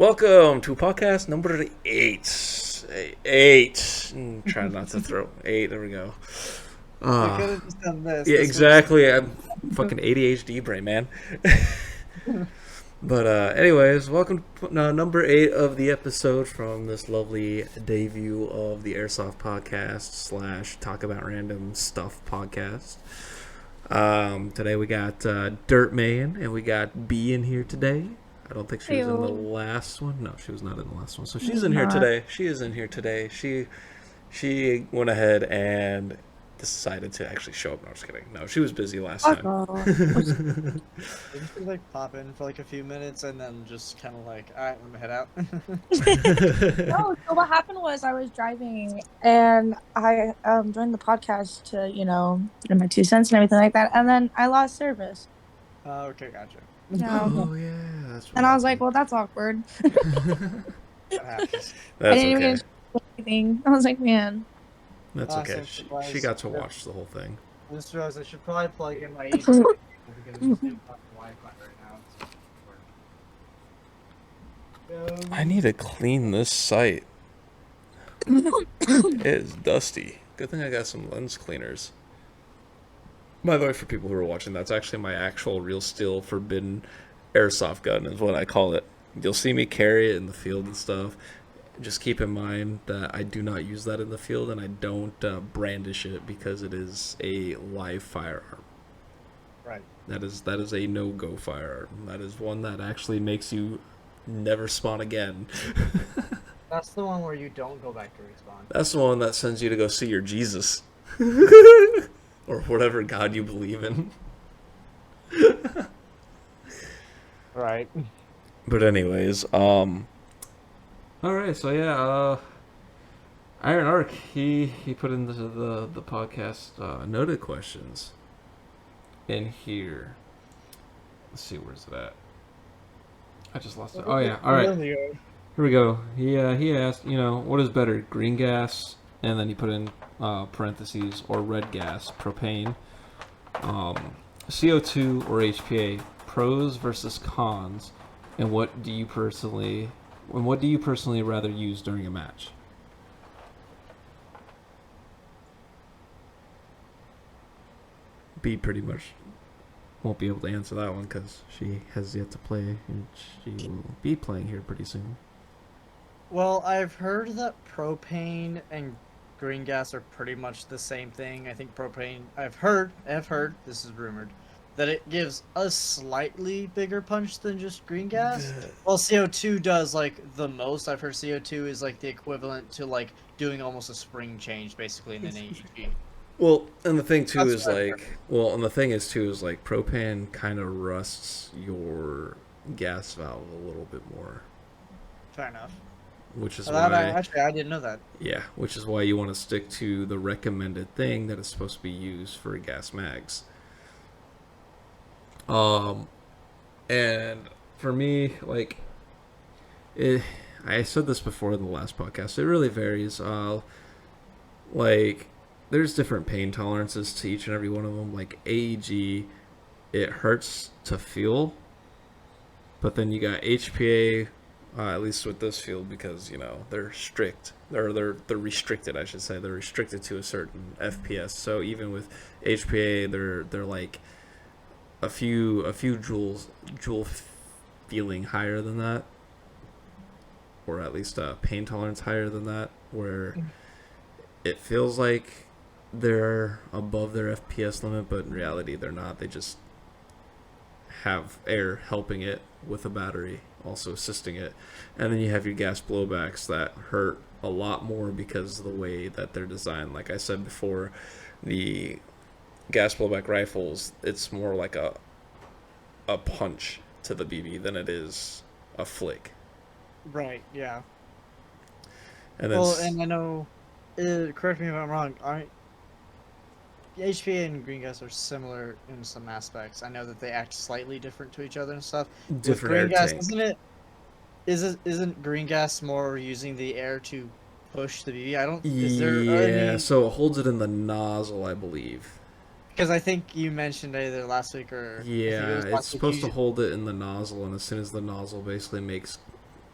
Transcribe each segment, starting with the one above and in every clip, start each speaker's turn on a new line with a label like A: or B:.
A: Welcome to podcast number 8. 8. Try not to throw 8. There we go.
B: I could
A: Uh,
B: have just done this.
A: yeah,
B: This would have
A: exactly. I'm fucking ADHD brain, man. But anyways, welcome to number 8 of the episode from this lovely debut of the Airsoft podcast slash talk about random stuff podcast. Today we got Dirtmann and we got B in here today. I don't think she was in the last one. No, she was not in the last one. So she's in here today. She is in here today. She went ahead and decided to actually show up. No, I'm just kidding. No, she was busy last time.
B: just like pop in for like a few minutes and then just kind of like, all right, let me head out.
C: No, so what happened was I was driving and I joined the podcast to, put in my 2 cents and everything like that, and then I lost service.
B: Okay, gotcha.
A: Oh yeah, that's
C: and I was like, well, that's awkward.
B: That happens.
A: That's
C: I didn't
A: okay.
C: even do anything. I was like, man.
A: That's
B: Awesome,
A: okay. She got to watch the whole thing.
B: I just realized I should probably plug in my Ethernet because it's Wi-Fi right now.
A: I need to clean this site. It is dusty. Good thing I got some lens cleaners. By the way, for people who are watching, that's actually my actual real steel forbidden airsoft gun is what I call it. You'll see me carry it in the field and stuff. Just keep in mind that I do not use that in the field and I don't brandish it because it is a live firearm.
B: Right.
A: That is a no-go firearm. That is one that actually makes you never spawn again.
B: That's the one where you don't go back to respawn.
A: That's the one that sends you to go see your Jesus. Or whatever God you believe in.
B: Right.
A: But anyways, alright, so yeah, Iron Arc, he put into the podcast noted questions in here. Let's see, where's it at? I just lost it. Oh yeah, alright. Here we go. He asked, what is better, green gas, and then he put in parentheses, or red gas, propane, CO2 or HPA, pros versus cons, and what do you personally rather use during a match? B pretty much won't be able to answer that one because she has yet to play, and she will be playing here pretty soon.
B: Well, I've heard that propane and green gas are pretty much the same thing. I think propane, I've heard, this is rumored, that it gives a slightly bigger punch than just green gas. Well, CO2 does, like, the most. I've heard CO2 is, like, the equivalent to, like, doing almost a spring change, basically, in an AEG.
A: Well, and the thing, too,
B: That's
A: is, like, propane kind of rusts your gas valve a little bit more.
B: Fair enough.
A: Which is
B: actually, I didn't know that.
A: Yeah, which is why you want to stick to the recommended thing that is supposed to be used for gas mags. And for me, like, I said this before in the last podcast, it really varies. Like, there's different pain tolerances to each and every one of them. Like, AEG, it hurts to feel, but then you got HPA, at least with this field, because they're strict, or they're restricted, I should say. They're restricted to a certain FPS. So even with HPA, they're like a few joule feeling higher than that, or at least pain tolerance higher than that, where it feels like they're above their FPS limit, but in reality they're not. They just have air helping it with a battery also assisting it. And then you have your gas blowbacks that hurt a lot more because of the way that they're designed. Like I said before, the gas blowback rifles, it's more like a punch to the BB than it is a flick.
B: Right, yeah.
A: And then
B: and I know, correct me if I'm wrong, HPA and green gas are similar in some aspects. I know that they act slightly different to each other and stuff.
A: Different
B: green gas,
A: tank.
B: Isn't green gas more using the air to push the BB?
A: So it holds it in the nozzle, I believe.
B: Because I think you mentioned either last week or
A: it's supposed to hold it in the nozzle, and as soon as the nozzle basically makes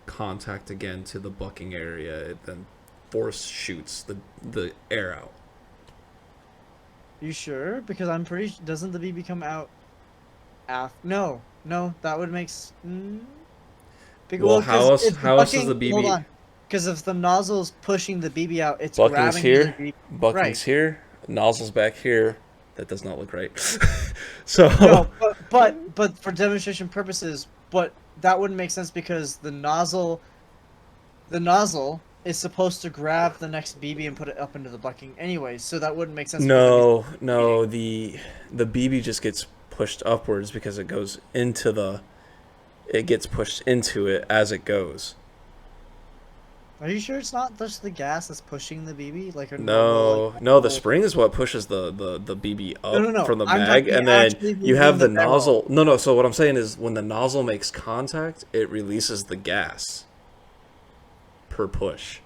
A: contact again to the bucking area, it then force shoots the air out.
B: You sure? Because I'm pretty. Doesn't the BB come out? No, that would make.
A: Well,
B: Because
A: how
B: if the
A: else is the
B: bucking. Hold
A: BB?
B: on. Because if the nozzle's pushing the BB out, it's
A: Bucking's
B: grabbing the other
A: here.
B: BB.
A: Bucking's
B: Right.
A: here. Nozzle's back here. That does not look right. So
B: No, but for demonstration purposes, but that wouldn't make sense because the nozzle is supposed to grab the next BB and put it up into the bucking anyway, so that wouldn't make sense.
A: no, the BB just gets pushed upwards because it gets pushed into it as it goes.
B: Are you sure it's not just the gas that's pushing the BB? Like a
A: No,
B: normal,
A: no, the spring is what pushes the BB up
B: No.
A: from the
B: I'm
A: mag,
B: talking
A: and then
B: actually
A: you have the
B: moving the barrel.
A: nozzle. No. So what I'm saying is, when the nozzle makes contact, it releases the gas per push.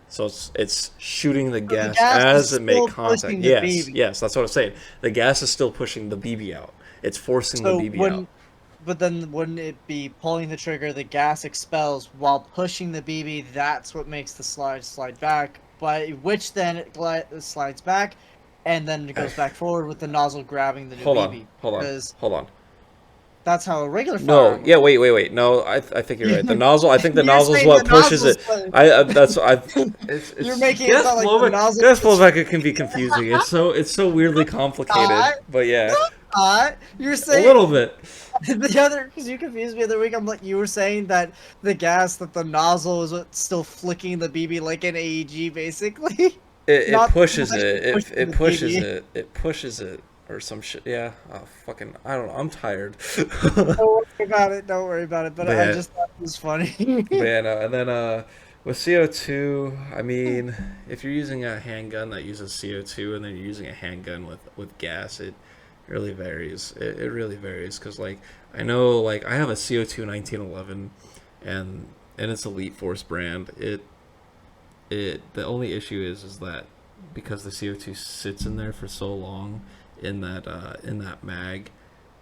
A: So it's shooting the gas
B: gas
A: as
B: is
A: it makes
B: still
A: contact.
B: pushing the
A: Yes,
B: BB.
A: yes, that's what I'm saying. The gas is still pushing the BB out. It's forcing the BB out.
B: But then wouldn't it be pulling the trigger, the gas expels while pushing the BB? That's what makes the slide back, by which then it slides back, and then it goes back forward with the nozzle grabbing the new BB.
A: Hold on.
B: That's how a regular
A: No,
B: firearm
A: yeah, wait. No, I think you're right. The nozzle. I think the
B: You're
A: nozzle is
B: saying
A: what
B: the
A: pushes it.
B: nozzle's
A: It's
B: You're making it sound like the nozzle.
A: gas blowback can be confusing. It's so weirdly complicated. But yeah,
B: You're
A: a
B: saying
A: little bit.
B: because you confused me the other week. I'm like, you were saying that the gas, that the nozzle is what's still flicking the BB like an AEG, basically.
A: It
B: Not
A: pushes
B: actually
A: it.
B: pushing
A: It
B: the
A: pushes
B: BB.
A: it. It pushes it or some shit. Yeah. Oh, fucking. I don't know. I'm tired.
B: Don't worry about it. Don't worry about it. But
A: But
B: I
A: yeah,
B: just thought it was funny.
A: but yeah, no. And then with CO2, I mean, if you're using a handgun that uses CO2 and then you're using a handgun with gas, it really varies. It really varies because like I know like I have a CO2 1911 and it's Elite Force brand. The only issue is that because the CO2 sits in there for so long in that mag,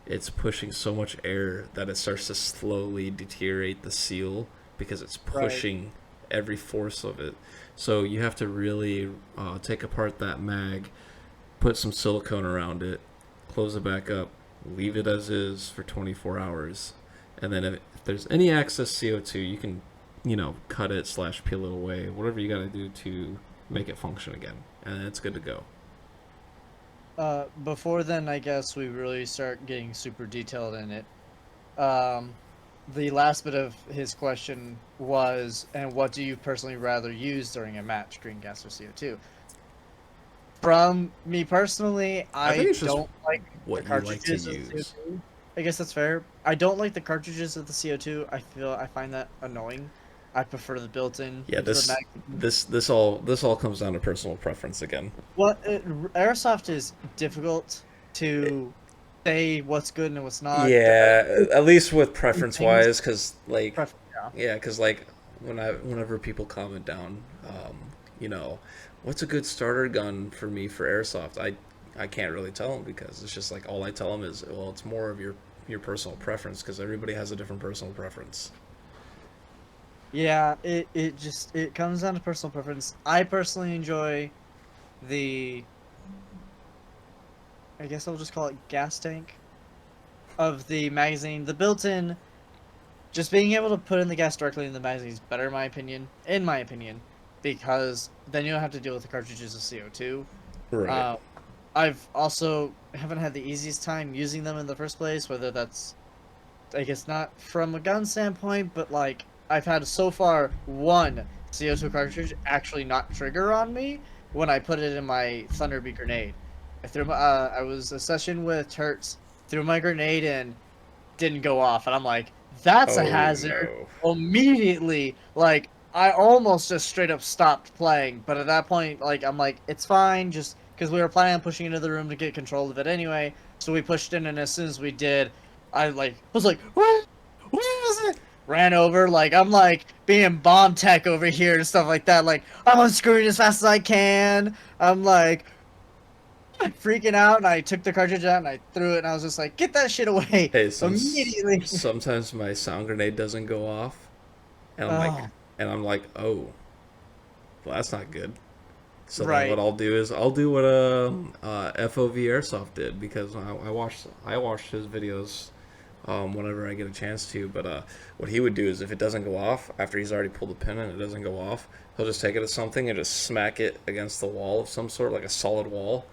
A: it's pushing so much air that it starts to slowly deteriorate the seal because it's pushing every force of it. So you have to really take apart that mag, put some silicone around it, close it back up, leave it as is for 24 hours, and then if there's any excess CO2, you can, cut it / peel it away, whatever you got to do to make it function again, and it's good to go.
B: Before then, I guess we really start getting super detailed in it. The last bit of his question was, and what do you personally rather use during a match, green gas or CO2? From me personally,
A: I think
B: I
A: it's just
B: don't like the
A: what you like to
B: cartridges of
A: use.
B: CO2. I guess that's fair. I don't like the cartridges of the CO2. I find that annoying. I prefer the built-in.
A: Yeah,
B: the
A: this all comes down to personal preference again.
B: Airsoft is difficult to say what's good and what's not.
A: Yeah, at least with preference
B: things-
A: wise, because like
B: Yeah.
A: because like whenever people comment down, what's a good starter gun for me for airsoft, I can't really tell them because it's just like all I tell them is, well, it's more of your personal preference because everybody has a different personal preference.
B: Yeah, it comes down to personal preference. I personally enjoy I guess I'll just call it gas tank of the magazine. The built-in, just being able to put in the gas directly in the magazine is better in my opinion, because then you don't have to deal with the cartridges of CO2.
A: Right.
B: I've also haven't had the easiest time using them in the first place, whether that's, I guess, not from a gun standpoint, but like I've had so far one CO2 cartridge actually not trigger on me when I put it in my Thunderbee grenade. I was a session with Turts, threw my grenade in, didn't go off, and I'm like, that's a hazard.
A: No.
B: Immediately, like I almost just straight up stopped playing, but at that point, like I'm like, it's fine, just because we were planning on pushing into the room to get control of it anyway. So we pushed in, and as soon as we did, I was like, what? Where is it? Ran over, like I'm like being bomb tech over here and stuff like that. Like I'm unscrewing as fast as I can. I'm like freaking out, and I took the cartridge out and I threw it, and I was just like, get that shit away.
A: Hey,
B: Immediately.
A: sometimes my sound grenade doesn't go off, and
B: Oh,
A: I'm like, oh, well, that's not good. So then what
B: right.
A: I'll do is I'll do what FOV Airsoft did, because I watched his videos whenever I get a chance to. But what he would do is, if it doesn't go off after he's already pulled the pin and it doesn't go off, he'll just take it to something and just smack it against the wall of some sort, like a solid wall,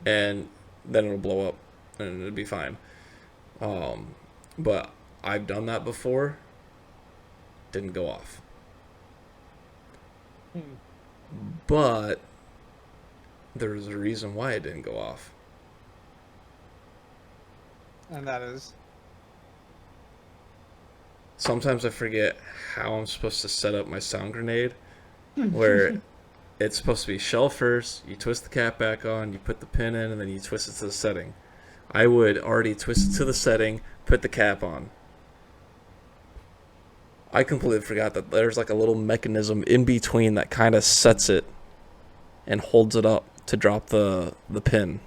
A: and then it'll blow up and it'll be fine. Um, but I've done that before, didn't go off.
B: Hmm.
A: But there's a reason why it didn't go off.
B: And that is.
A: Sometimes I forget how I'm supposed to set up my sound grenade, where it's supposed to be shell first, you twist the cap back on, you put the pin in, and then you twist it to the setting. I would already twist it to the setting, put the cap on. I completely forgot that there's like a little mechanism in between that kind of sets it and holds it up to drop the pin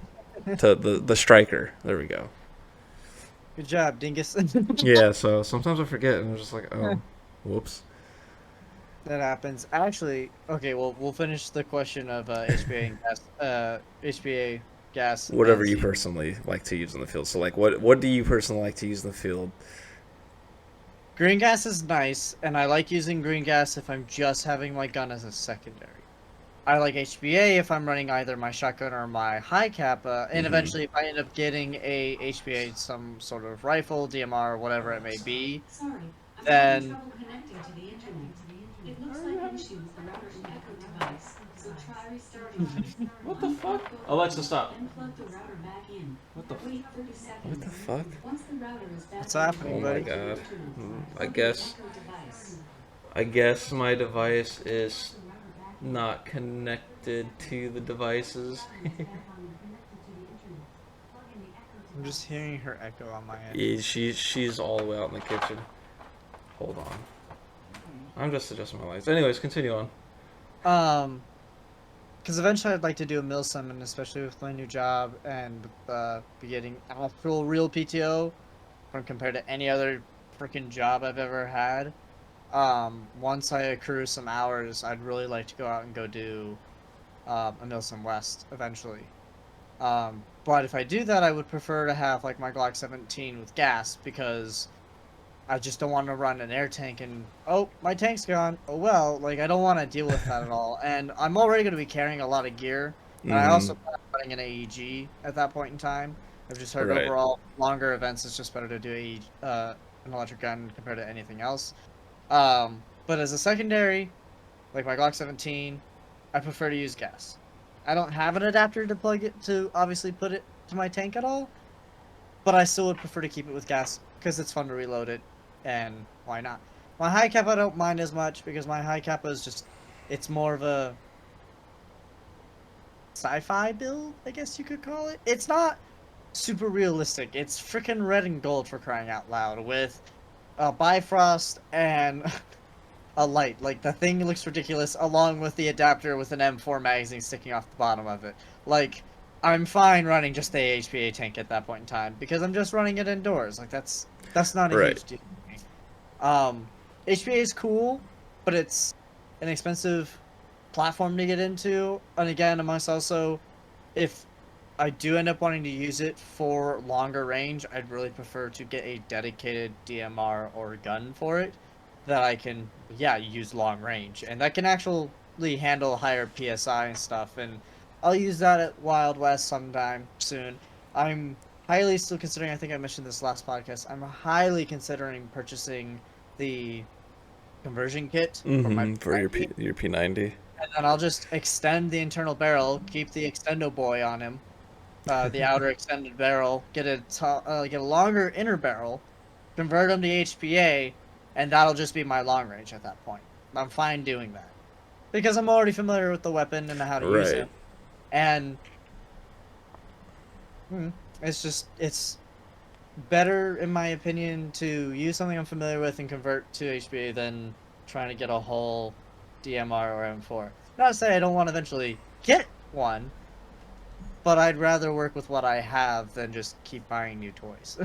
A: to the striker. There we go.
B: Good job, Dingus.
A: Yeah, so sometimes I forget and I'm just like, oh, whoops.
B: That happens. Actually, okay, well, we'll finish the question of HPA and gas, HPA gas, and
A: Whatever
B: then
A: you
B: see.
A: personally like to use in the field. So like, what do you personally like to use in the field?
B: Green gas is nice, and I like using green gas if I'm just having my gun as a secondary. I like HPA if I'm running either my shotgun or my high kappa, and
A: Mm-hmm.
B: eventually if I end up getting a HPA, some sort of rifle, DMR, or whatever it may be,
D: Sorry, I'm having
B: then
D: trouble connecting to the internet. It
B: How
D: looks
B: are
D: like
B: you
D: an
B: having?
D: issue with the router and echo device, so try restarting it.
A: What the fuck?
D: Unplug the
A: Alexa,
D: router,
A: stop.
D: then plug the router back in.
A: What the
D: Wait 30
A: what the
D: seconds.
A: fuck?
D: Once the router is back
B: What's
D: in,
B: happening,
A: Oh my
B: buddy?
D: connect to the
A: god.
D: internet.
A: I
D: Plug in the
A: guess
D: echo device.
A: I guess my device is not connected to the devices.
B: I'm just hearing her echo on my end.
A: Yeah, she's all the way out in the kitchen. Hold on. I'm just adjusting my lights. Anyways, continue on.
B: Because eventually I'd like to do a mill summon, especially with my new job, and be getting actual real PTO from compared to any other freaking job I've ever had. Once I accrue some hours, I'd really like to go out and go do a Milsim West eventually. But if I do that, I would prefer to have like my Glock 17 with gas, because I just don't want to run an air tank and, oh, my tank's gone. Oh well, like I don't want to deal with that at all. And I'm already going to be carrying a lot of gear, and I
A: Mm-hmm.
B: also plan on running an AEG at that point in time. I've just heard
A: Right.
B: overall longer events it's just better to do an electric gun compared to anything else. But as a secondary, like my Glock 17, I prefer to use gas. I don't have an adapter to plug it to obviously put it to my tank at all, but I still would prefer to keep it with gas because it's fun to reload it, and why not? My high cap I don't mind as much because my high cap is just, it's more of a sci-fi build, I guess you could call it. It's not super realistic. It's freaking red and gold, for crying out loud, with a Bifrost and a light. Like, the thing looks ridiculous, along with the adapter with an M4 magazine sticking off the bottom of it. Like, I'm fine running just the HPA tank at that point in time because I'm just running it indoors. Like, that's not a
A: Right.
B: huge deal for me. HPA is cool, but it's an expensive platform to get into. And again, amongst also, if I do end up wanting to use it for longer range, I'd really prefer to get a dedicated DMR or gun for it that I can, yeah, use long range. And that can actually handle higher PSI and stuff. And I'll use that at Wild West sometime soon. I'm highly still considering, I think I mentioned this last podcast, I'm highly considering purchasing the conversion kit for my
A: Mm-hmm. For your
B: P90,
A: your P90.
B: and then I'll just extend the internal barrel, keep the extendo boy on him, the outer extended barrel, get a longer inner barrel, convert him to HPA, and that'll just be my long range at that point. I'm fine doing that because I'm already familiar with the weapon and how to use
A: Right.
B: him, and it's better in my opinion to use something I'm familiar with and convert to HPA than trying to get a whole DMR or M4. Not to say I don't want to eventually get one, but I'd rather work with what I have than just keep buying new toys.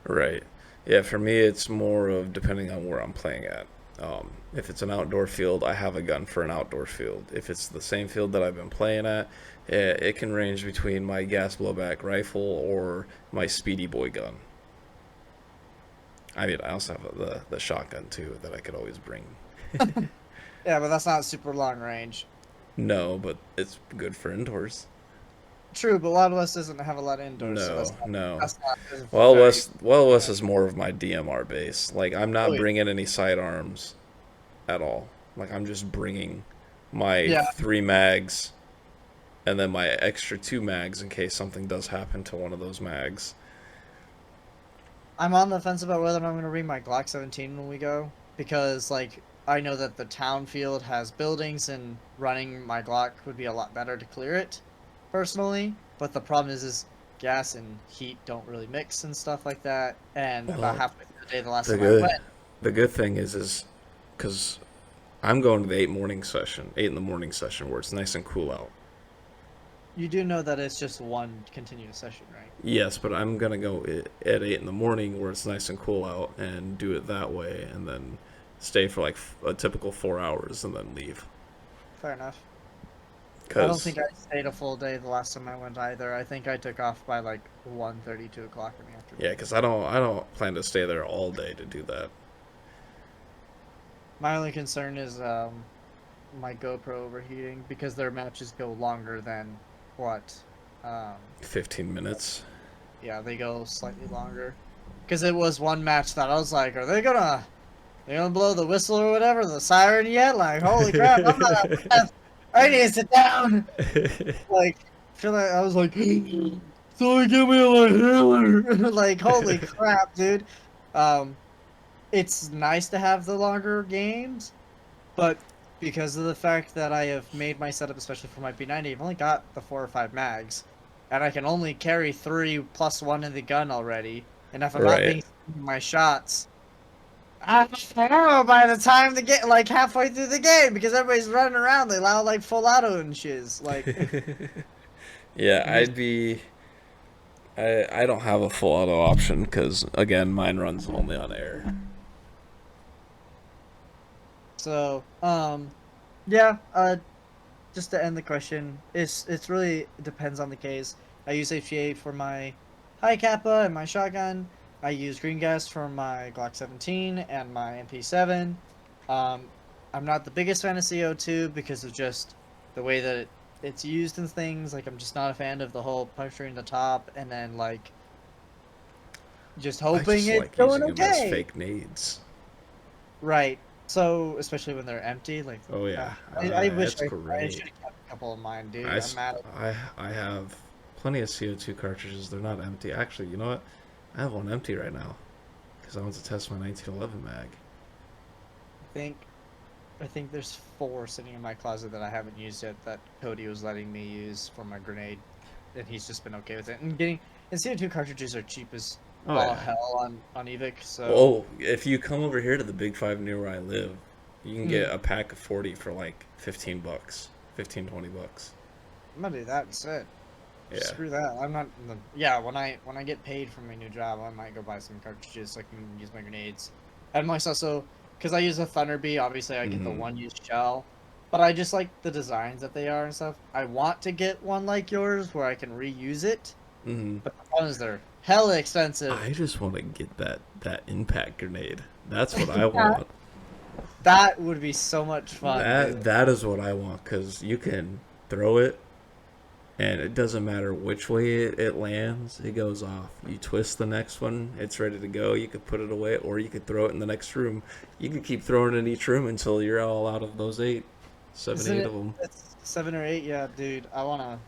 A: Right. Yeah, for me it's more of depending on where I'm playing at. If it's an outdoor field, I have a gun for an outdoor field. If it's the same field that I've been playing at, it can range between my gas blowback rifle or my speedy boy gun. I mean, I also have the shotgun too that I could always bring.
B: Yeah, but that's not super long range.
A: No, but it's good for indoors.
B: True, but Wild West doesn't have a lot of indoors, so
A: No, no.
B: that's not as
A: Wild
B: very.
A: West, Wild West is more of my DMR base. Like, I'm
B: Oh,
A: not
B: yeah.
A: bringing any sidearms at all. Like, I'm just bringing my
B: Yeah.
A: 3 mags and then my extra 2 mags in case something does happen to one of those mags.
B: I'm on the fence about whether I'm going to bring my Glock 17 when we go, because like I know that the town field has buildings and running my Glock would be a lot better to clear it, personally. But the problem is gas and heat don't really mix and stuff like that. And
A: Well,
B: about halfway through the day, the last
A: The
B: time I
A: good,
B: went,
A: the good thing is because I'm going to the 8 in the morning session where it's nice and cool out.
B: you do know that it's just one continuous session, right?
A: Yes, but I'm gonna go at 8 in the morning where it's nice and cool out and do it that way, and then stay for like a typical 4 hours and then leave.
B: Fair enough. I don't
A: Cause
B: think I stayed a full day the last time I went either. I think I took off by like 1:30, 2 o'clock in the afternoon.
A: yeah, cause I don't plan to stay there all day to do that.
B: My only concern is my GoPro overheating because their matches go longer than what.
A: 15 minutes.
B: Yeah, they go slightly longer. Because it was one match that I was like, are they gonna blow the whistle or whatever, the siren yet? Like, holy crap, I'm not out of breath. I need to sit down. Like, feel like I was like, someone give me a healer. Like, holy crap, dude. Um, it's nice to have the longer games, but because of the fact that I have made my setup, especially for my P90, I've only got the 4 or 5 mags, and I can only carry 3 plus 1 in the gun already. And if I'm not
A: Right.
B: being my shots, I don't know by the time the get like halfway through the game because everybody's running around, they allow like full auto and shiz. Like,
A: Yeah,
B: I'm just-
A: I don't have a full auto option because again mine runs only on air.
B: so yeah. Just to end the question, it's really it depends on the case. I use HPA for my high kappa and my shotgun. I use green gas for my Glock 17 and my MP7. Um, I'm not the biggest fan of CO2 because of just the way that it's used in things. Like I'm just not a fan of the whole puncturing the top and then like just
A: I
B: hoping
A: just
B: it's
A: like
B: going
A: using them as
B: okay.
A: fake nades.
B: Right. So especially when they're empty, like
A: Oh yeah,
B: I wish
A: it's
B: I
A: great.
B: should have kept a couple of mine, dude.
A: I,
B: I'm
A: s-
B: mad.
A: I have plenty of CO2 cartridges. They're not empty. Actually, you know what? I have one empty right now because I want to test my 1911 mag.
B: think I think there's 4 sitting in my closet that I haven't used yet that Cody was letting me use for my grenade, and he's just been okay with it. And CO2 cartridges are cheap as
A: Oh
B: all
A: yeah.
B: hell on Evic. So
A: Oh, if you come over here to the Big Five near where I live, you can get
B: Mm.
A: a pack of 40 for like 15 bucks, 15, 20 bucks.
B: I'm gonna do that instead.
A: Yeah.
B: Screw that. I'm not. Yeah, when I get paid for my new job, I might go buy some cartridges so I can use my grenades. And might also, because I use a Thunder Bee, obviously I get the
A: Mhm.
B: one-use shell. But I just like the designs that they are and stuff. I want to get one like yours where I can reuse it.
A: Hmm.
B: But the problem is they're hella expensive.
A: I just want to get that impact grenade. That's what I want.
B: That would be so much fun. dude.
A: That is what I want because you can throw it, and it doesn't matter which way it lands. It goes off. You twist the next one, it's ready to go. You could put it away, or you could throw it in the next room. You could keep throwing it in each room until you're all out of those 7,
B: Isn't
A: 8
B: it?
A: of them.
B: It's 7 or 8. Yeah, dude. I wanna.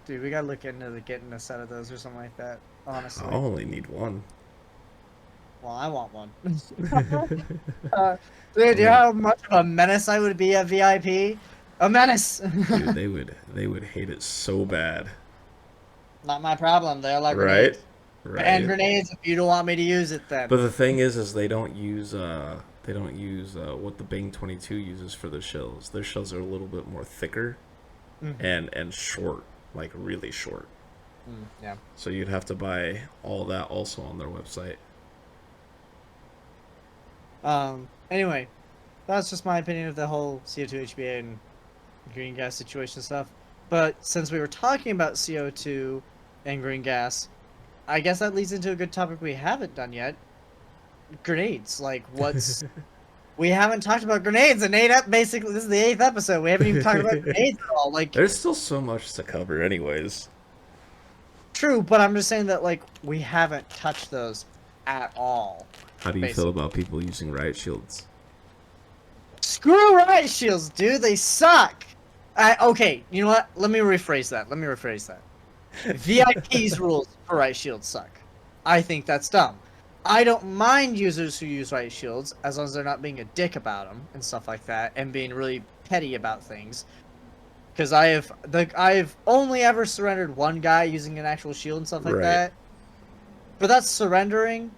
B: Dude, we gotta look into getting a set of those or something like that. Honestly.
A: I only need one.
B: Well, I want one. Dude, you know how much of a menace I would be at VIP? A menace.
A: Dude, they would hate it so bad.
B: Not my problem. They're like
A: Right?
B: grenades. And
A: Right.
B: grenades if you don't want me to use it then.
A: But the thing is they don't use what the Bang 22 uses for their shells. Their shells are a little bit more thicker
B: Mhm.
A: and short, like really short.
B: Yeah.
A: So you'd have to buy all that also on their website.
B: Anyway, that's just my opinion of the whole CO2 HBA and green gas situation stuff. But since we were talking about CO2 and green gas, I guess that leads into a good topic we haven't done yet. Grenades. Like, what's... We haven't talked about grenades in basically, this is the 8th episode. We haven't even talked about grenades at all. Like,
A: There's still so much to cover anyways.
B: true, but I'm just saying that, like, we haven't touched those at all.
A: How do you feel about people using riot shields?
B: Screw riot shields, dude. They suck. Okay, you know what? Let me rephrase that. VIP's rules for riot shields suck. I think that's dumb. I don't mind users who use riot shields as long as they're not being a dick about them and stuff like that, and being really petty about things. Because I've only ever surrendered one guy using an actual shield and stuff like
A: Right.
B: that. But that's surrendering,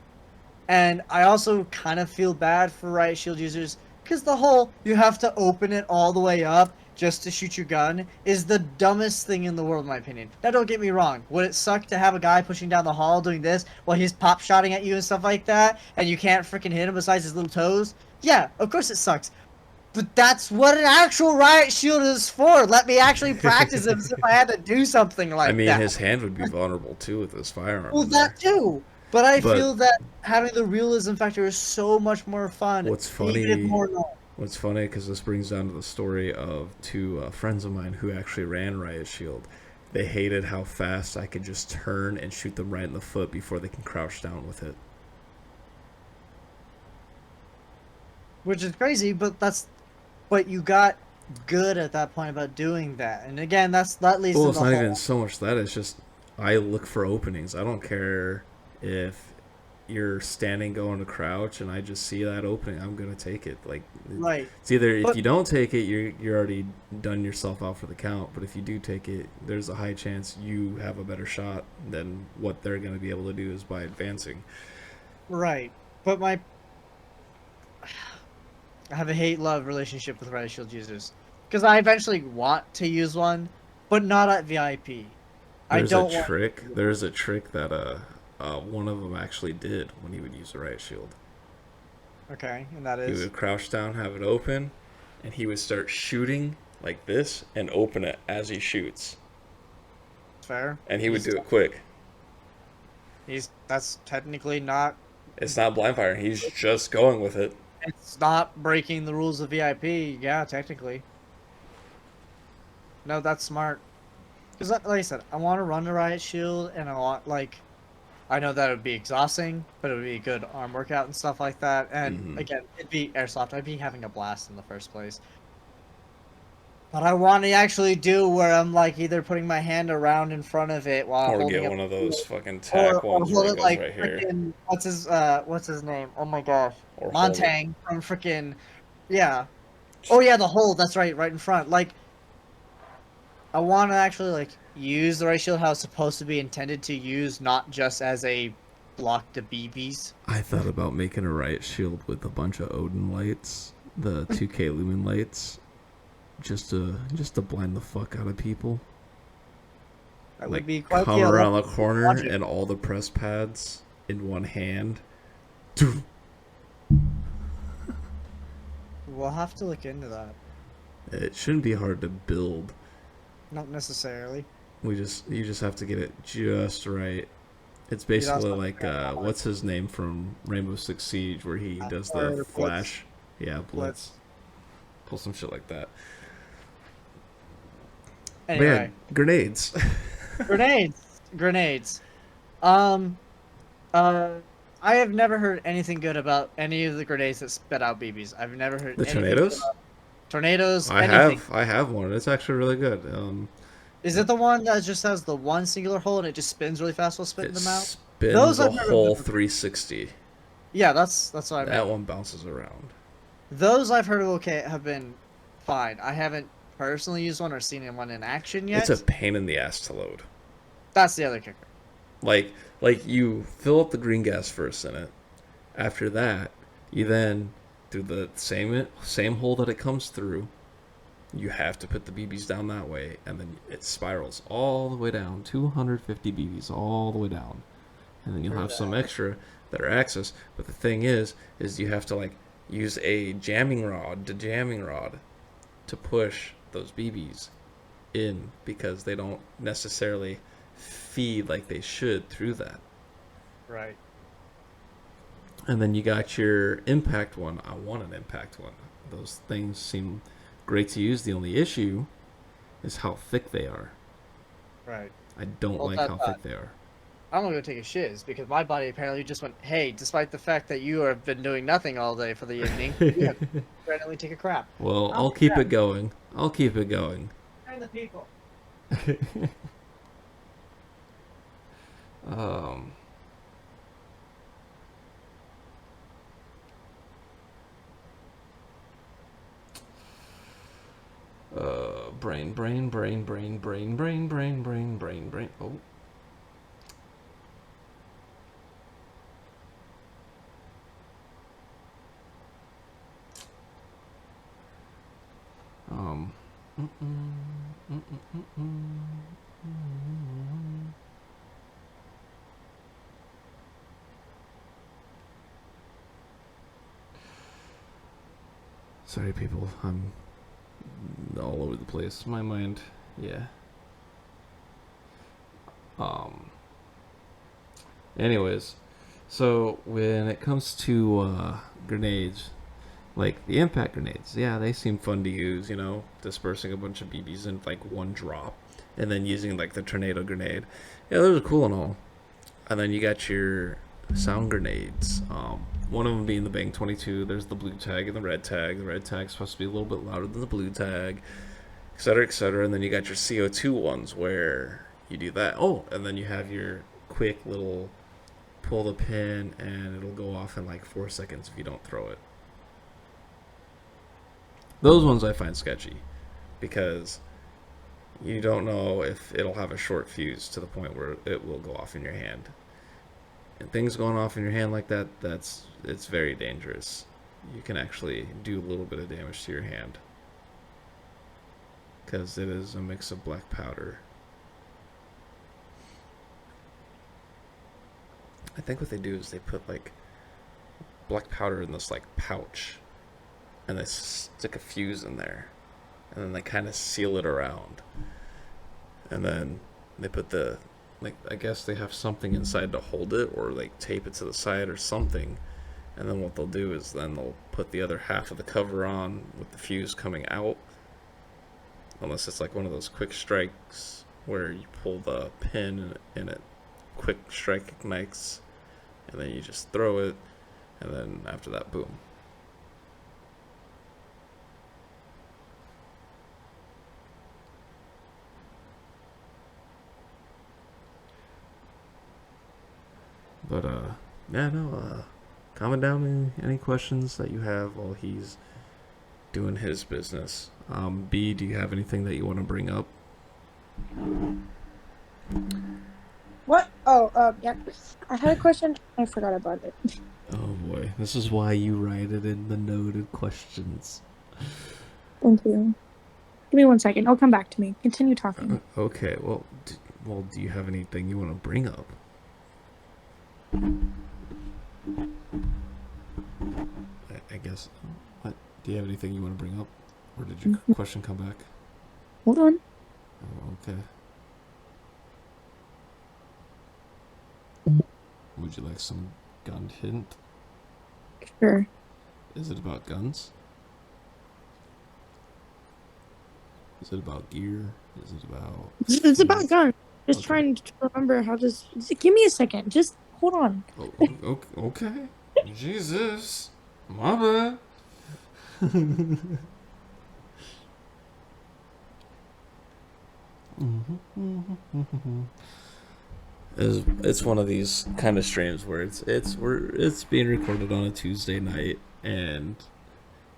B: and I also kind of feel bad for riot shield users because the whole you have to open it all the way up just to shoot your gun is the dumbest thing in the world, in my opinion. Now, don't get me wrong. Would it suck to have a guy pushing down the hall doing this while he's pop-shotting at you and stuff like that, and you can't freaking hit him besides his little toes? Yeah, of course it sucks. But that's what an actual riot shield is for. Let me actually practice it as if I had to do something like that.
A: I mean, his hand would be vulnerable too with his firearm.
B: Well,
A: in there.
B: that too. But I feel that having the realism factor is so much more fun.
A: What's funny?
B: Even more known.
A: What's funny, because this brings down to the story of two friends of mine who actually ran Riot Shield. They hated how fast I could just turn and shoot them right in the foot before they can crouch down with it.
B: Which is crazy, but you got good at that point about doing that. And again, that leads
A: Well,
B: to
A: it's
B: the
A: not
B: whole...
A: even so much that, it's just I look for openings. I don't care if you're standing going to crouch and I just see that opening, I'm gonna take it. Like,
B: Right.
A: it's either if you don't take it, you're already done yourself out for the count. But if you do take it, there's a high chance you have a better shot than what they're gonna be able to do is by advancing.
B: Right. But I have a hate-love relationship with riot shield users. Because I eventually want to use one, but not at VIP.
A: There's a trick that one of them actually did when he would use a riot shield.
B: Okay, and that
A: He
B: is...
A: would crouch down, have it open, and he would start shooting like this and open it as he shoots.
B: Fair.
A: And he would do it quick.
B: That's technically not...
A: It's not blind fire. He's just going with it.
B: It's not breaking the rules of VIP. Yeah, technically. No, that's smart. Because, like I said, I want to run the riot shield, and I want, like... I know that it would be exhausting, but it would be a good arm workout and stuff like that. And, again, it'd be airsoft. I'd be having a blast in the first place. But I want to actually do where I'm, like, either putting my hand around in front of it while
A: Or
B: holding
A: get
B: up
A: one of
B: the
A: those
B: shield,
A: fucking tack ones
B: hold
A: where
B: it
A: it goes
B: like
A: right here.
B: frickin', what's his name? Oh my gosh.
A: Or hold it.
B: Montang from frickin', yeah. Oh yeah, the hold, that's right in front. Like, I want to actually, like, use the riot shield how it's supposed to be intended to use, not just as a block to BBs.
A: I thought about making a riot shield with a bunch of Odin lights, the 2K lumen lights, just to blind the fuck out of people.
B: That
A: Like,
B: would be quite
A: come
B: the
A: around the corner
B: logic.
A: and all the press pads in one hand.
B: We'll have to look into that.
A: It shouldn't be hard to build.
B: Not necessarily.
A: You just have to get it just right. It's basically
B: also
A: like what's his name from Rainbow Six Siege, where he does the
B: Blitz.
A: flash. Yeah,
B: Blitz.
A: Blitz. Pull some shit like that.
B: Anyway.
A: Man, grenades.
B: Grenades. I have never heard anything good about any of the grenades that spit out BBs. I've never heard
A: The
B: anything
A: tornadoes?
B: about tornadoes.
A: I
B: anything.
A: have one. It's actually really good.
B: Is it the one that just has the one singular hole and it just spins really fast while spitting
A: It
B: them out?
A: spins
B: Those
A: a
B: I've never
A: whole
B: been-
A: 360.
B: Yeah, that's what I meant.
A: That one bounces around.
B: Those I've heard have been fine. I haven't personally used one or seen one in action yet.
A: It's a pain in the ass to load.
B: That's the other kicker.
A: Like you fill up the green gas first in it. After that, you then do the same hole that it comes through. You have to put the BBs down that way, and then it spirals all the way down, 250 BBs all the way down, and then you'll have some extra that are access. But the thing is you have to use a jamming rod to push those BBs in because they don't necessarily feed like they should through that.
B: Right.
A: And then you got your impact one. I want an impact one. Those things seem great to use. The only issue is how thick they are.
B: Right.
A: I don't
B: Well,
A: like how thick they are.
B: I'm gonna go take a shiz because my body apparently just went, hey, despite the fact that you have been doing nothing all day for the evening, you have to randomly take a crap.
A: Well, I'll keep it going. I'll keep it going.
B: And the people.
A: um, brain. Oh. Mm-mm, mm-mm, mm-mm. Sorry, people. I'm all over the place. My mind, yeah. Anyways, so when it comes to grenades, like the impact grenades, yeah, they seem fun to use. You know, dispersing a bunch of BBs in like one drop, and then using like the tornado grenade. Yeah, those are cool and all. And then you got your sound grenades. One of them being the Bang 22. There's the blue tag and the red tag. The red tag's supposed to be a little bit louder than the blue tag, etc., etc. And then you got your CO2 ones where you do that. Oh, and then you have your quick little pull the pin and it'll go off in like 4 seconds if you don't throw it. Those ones I find sketchy because you don't know if it'll have a short fuse to the point where it will go off in your hand. And things going off in your hand like that, it's very dangerous. You can actually do a little bit of damage to your hand because it is a mix of black powder. I think what they do is they put like black powder in this like pouch and they stick a fuse in there and then they kind of seal it around and then they put the, like, I guess they have something inside to hold it or like tape it to the side or something, and then what they'll do is then they'll put the other half of the cover on with the fuse coming out, unless it's like one of those quick strikes where you pull the pin and it quick strike ignites and then you just throw it and then after that, boom. But yeah, no, comment down any questions that you have while he's doing his business. B, do you have anything that you want to bring up?
C: What? Oh, yeah. I had a question. I forgot about it.
A: Oh boy, this is why you write it in the noted questions.
C: Thank you. Give me 1 second. I'll come back to me. Continue talking.
A: Okay, well, do you have anything you want to bring up? I guess. What? Do you have anything you want to bring up? Or did your question come back?
C: Hold on.
A: Oh, okay. Would you like some gun hint?
C: Sure.
A: Is it about guns? Is it about gear? Is it about...
C: It's about guns. Just
A: Okay.
C: trying to remember how this. Give me a second. Just hold on.
A: Oh, okay. Jesus. My bad. It's one of these kind of streams where it's being recorded on a Tuesday night, and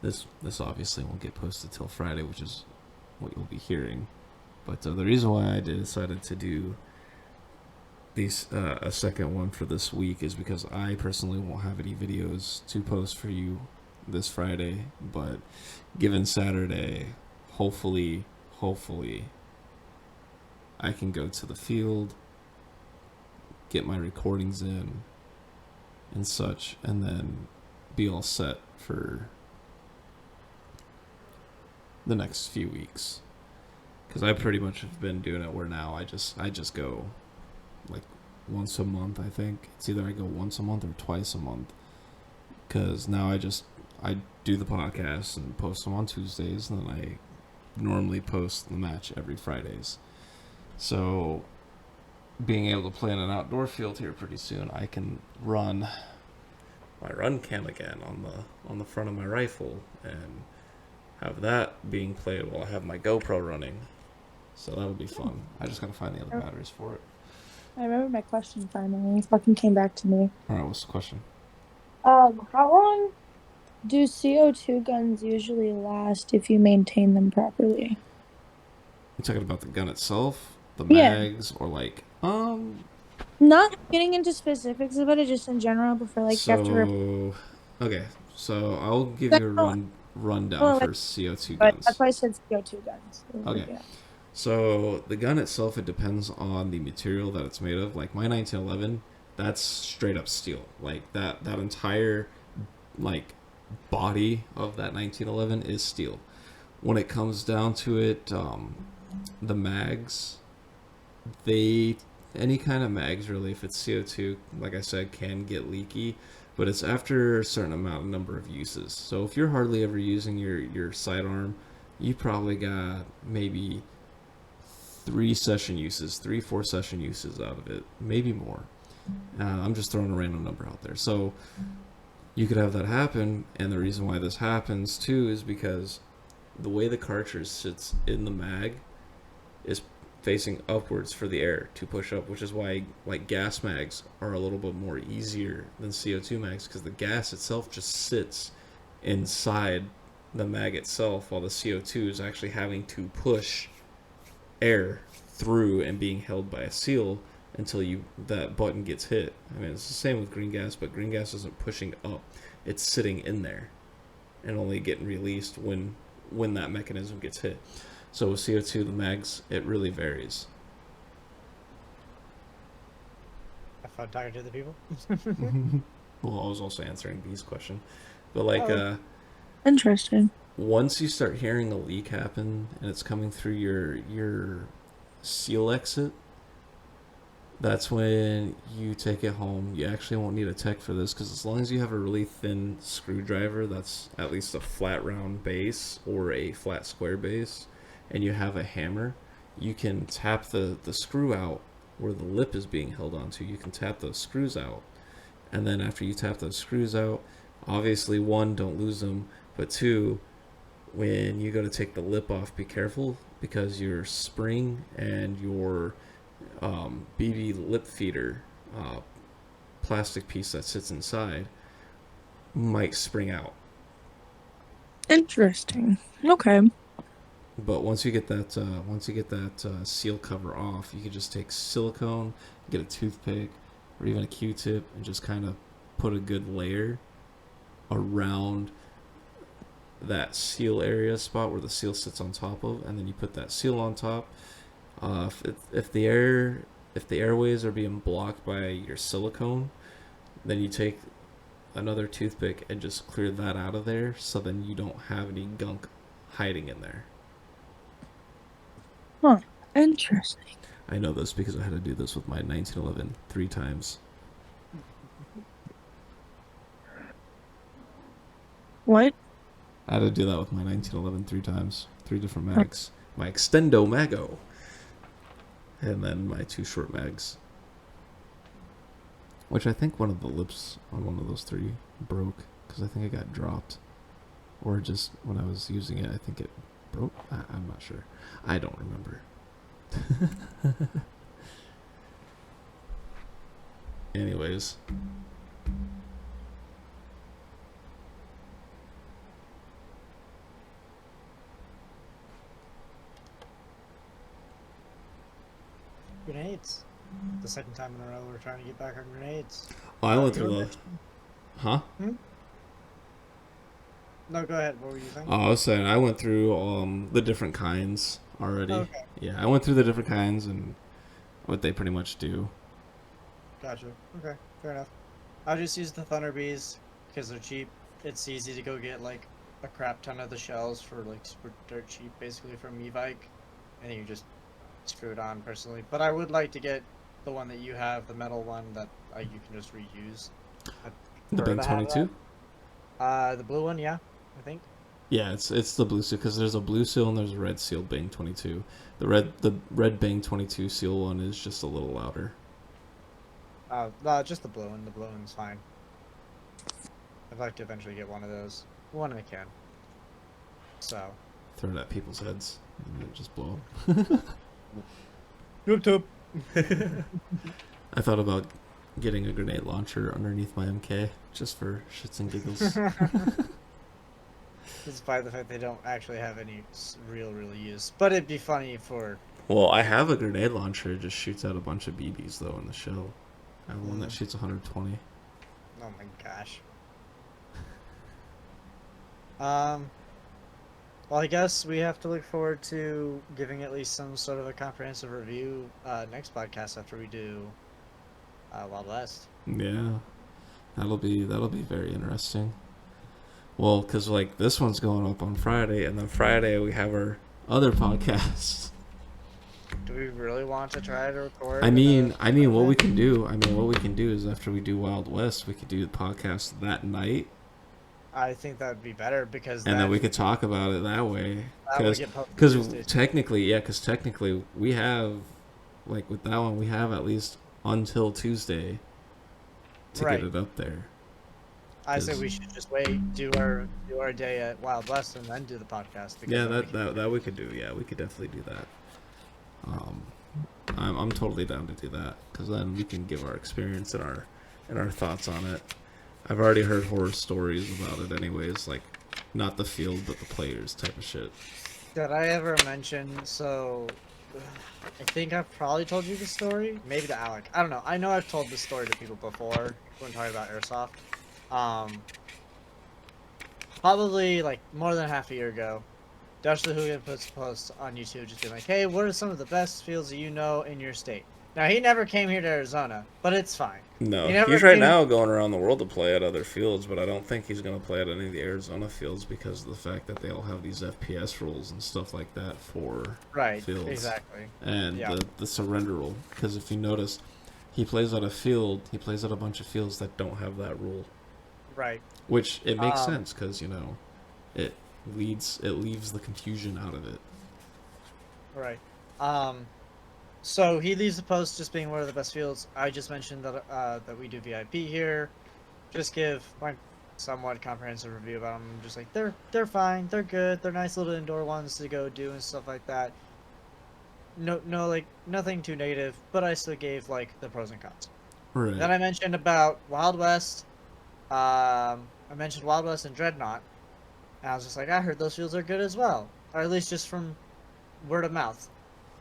A: this obviously won't get posted till Friday, which is what you'll be hearing. But the reason why I decided to do these a second one for this week is because I personally won't have any videos to post for you this Friday, but given Saturday, hopefully I can go to the field, get my recordings in and such, and then be all set for the next few weeks. Because I pretty much have been doing it where now I just go like once a month. I think it's either I go once a month or twice a month. Because now I do the podcast and post them on Tuesdays, and then I normally post the match every Fridays. So being able to play in an outdoor field here pretty soon, I can run my run cam again on the front of my rifle and have that being played while I have my GoPro running. So that'll be fun. I just gotta find the other batteries for it.
C: I remember my question finally. It fucking came back to me.
A: Alright, what's the question?
C: How long do CO2 guns usually last if you maintain them properly?
A: You talking about the gun itself, the
C: Yeah.
A: mags, or like
C: Not getting into specifics about it, just in general, but for like you have to
A: okay, so I'll give you a rundown for CO2
C: but
A: guns.
C: that's why I said CO2 guns.
A: Okay.
C: Yeah.
A: So the gun itself, it depends on the material that it's made of. Like my 1911, that's straight up steel. Like that entire like body of that 1911 is steel. When it comes down to it, the mags, any kind of mags really, if it's CO2, like I said, can get leaky, but it's after a certain number of uses. So if you're hardly ever using your sidearm, you probably got maybe 4 session uses out of it, maybe more. I'm just throwing a random number out there. So you could have that happen, and the reason why this happens too is because the way the cartridge sits in the mag is facing upwards for the air to push up, which is why like gas mags are a little bit more easier than CO2 mags, because the gas itself just sits inside the mag itself, while the CO2 is actually having to push air through and being held by a seal until that button gets hit. I mean, it's the same with green gas, but green gas isn't pushing up; it's sitting in there and only getting released when that mechanism gets hit. So with CO2, the mags, it really varies.
B: Have fun talking to the people.
A: Well, I was also answering B's question, but like,
C: Interesting.
A: once you start hearing a leak happen and it's coming through your seal exit, that's when you take it home. You actually won't need a tech for this, because as long as you have a really thin screwdriver that's at least a flat round base or a flat square base, and you have a hammer, you can tap the screw out where the lip is being held onto. You can tap those screws out, and then after you tap those screws out, obviously, one, don't lose them, but two, when you go to take the lip off, be careful, because your spring and your BB lip feeder plastic piece that sits inside might spring out.
C: Interesting. Okay.
A: But once you get that seal cover off, you can just take silicone, get a toothpick, or even a Q-tip, and just kind of put a good layer around that seal area spot where the seal sits on top of, and then you put that seal on top. If the airways are being blocked by your silicone, then you take another toothpick and just clear that out of there, so then you don't have any gunk hiding in there.
C: Huh. Interesting.
A: I know this because I had to do this with my 1911 3 times.
C: What?
A: I had to do that with my 1911 3 times. 3 different mags. My Extendo Mago. And then my 2 short mags. Which I think one of the lips on one of those 3 broke, because I think it got dropped. Or just when I was using it, I think it broke. I'm not sure. I don't remember. Anyways.
B: Grenades. The second time in a row we're trying to get back on grenades.
A: Oh, I went through the... Huh?
B: No, go ahead. What were you saying?
A: Oh, I was saying I went through the different kinds already.
B: Okay.
A: Yeah, I went through the different kinds and what they pretty much do.
B: Gotcha. Okay, fair enough. I just use the Thunder Bees because they're cheap it's easy to go get like a crap ton of the shells for like super dirt cheap, basically from Evike, and then you just screw it on personally. But I would like to get the one that you have, the metal one that you can just reuse.
A: The
B: prefer
A: Bang
B: to have
A: 22?
B: The blue one, yeah, I think.
A: Yeah, it's the blue seal because there's a blue seal and there's a red seal Bang 22. The red Bang 22 seal one is just a little louder.
B: No, just the blue one. The blue one's fine. I'd like to eventually get one of those when I can. So.
A: Throw it at people's heads and then just blow
B: Nope, nope.
A: them. I thought about getting a grenade launcher underneath my MK just for shits and giggles.
B: Despite the fact they don't actually have any real use. But it'd be funny for...
A: Well, I have a grenade launcher. It just shoots out a bunch of BBs, though, in the shell. I have one that shoots 120.
B: Oh my gosh. Well, I guess we have to look forward to giving at least some sort of a comprehensive review next podcast after we do Wild West.
A: Yeah, that'll be very interesting. Well, because like this one's going up on Friday, and then Friday we have our other podcast.
B: Do we really want to try to record?
A: I mean, what we can do. What we can do is after we do Wild West, we could do the podcast that night.
B: I think that would be better because
A: and then we could talk about it that way.
B: Because
A: technically we have, like with that one, we have at least until Tuesday to get it up there.
B: I say we should just wait, do our day at Wild West, and then do the podcast.
A: Yeah, that we could do. Yeah, we could definitely do that. I'm totally down to do that because then we can give our experience and our thoughts on it. I've already heard horror stories about it, anyways. Like, not the field, but the players type of shit.
B: Did I ever mention? So, I think I've probably told you the story. Maybe to Alec. I don't know. I know I've told this story to people before when talking about airsoft. Probably like more than half a year ago, Dash the Hooligan puts a post on YouTube just being like, hey, what are some of the best fields that you know in your state? Now, he never came here to Arizona, but it's fine.
A: No, he's right now going around the world to play at other fields, but I don't think he's going to play at any of the Arizona fields because of the fact that they all have these FPS rules and stuff like that for fields.
B: Exactly.
A: And the surrender rule, because if you notice, he plays at a bunch of fields that don't have that rule.
B: Right.
A: Which, it makes sense, because, it leaves the confusion out of it.
B: Right. So he leaves the post just being one of the best fields. I just mentioned that that we do VIP here. Just give my somewhat comprehensive review about them. Just like they're fine, they're good, they're nice little indoor ones to go do and stuff like that. No, like nothing too negative, but I still gave like the pros and cons.
A: Right.
B: Then I mentioned about Wild West. I mentioned Wild West and Dreadnought. And I was just like, I heard those fields are good as well, or at least just from word of mouth.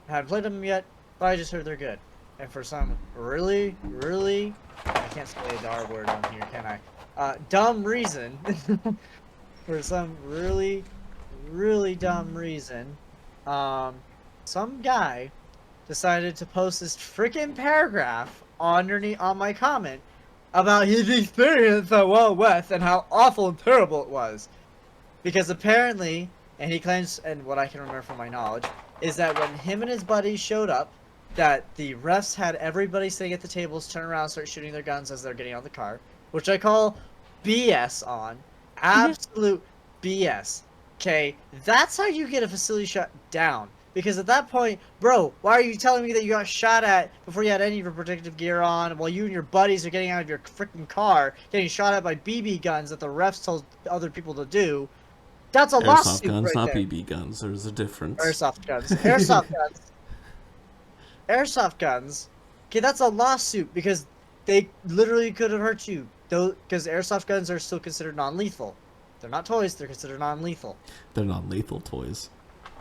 B: I haven't played them yet, but I just heard they're good. And for some really, I can't say the R word on here, can I? Dumb reason, for some really dumb reason, some guy decided to post this freaking paragraph underneath on my comment about his experience at Wild West and how awful and terrible it was. Because apparently, and he claims, and what I can remember from my knowledge, is that when him and his buddies showed up, that the refs had everybody sitting at the tables turn around and start shooting their guns as they're getting out of the car, which I call BS on. Absolute BS. Okay, that's how you get a facility shut down. Because at that point, bro, why are you telling me that you got shot at before you had any of your protective gear on, while you and your buddies are getting out of your freaking car, getting shot at by BB guns that the refs told other people to do? That's a lawsuit
A: guns,
B: right
A: not
B: there.
A: BB guns. There's a difference.
B: Airsoft guns. Airsoft guns. Airsoft guns. Okay, that's a lawsuit because they literally could have hurt you. Though, because airsoft guns are still considered non-lethal. They're not toys. They're considered non-lethal.
A: They're non-lethal toys.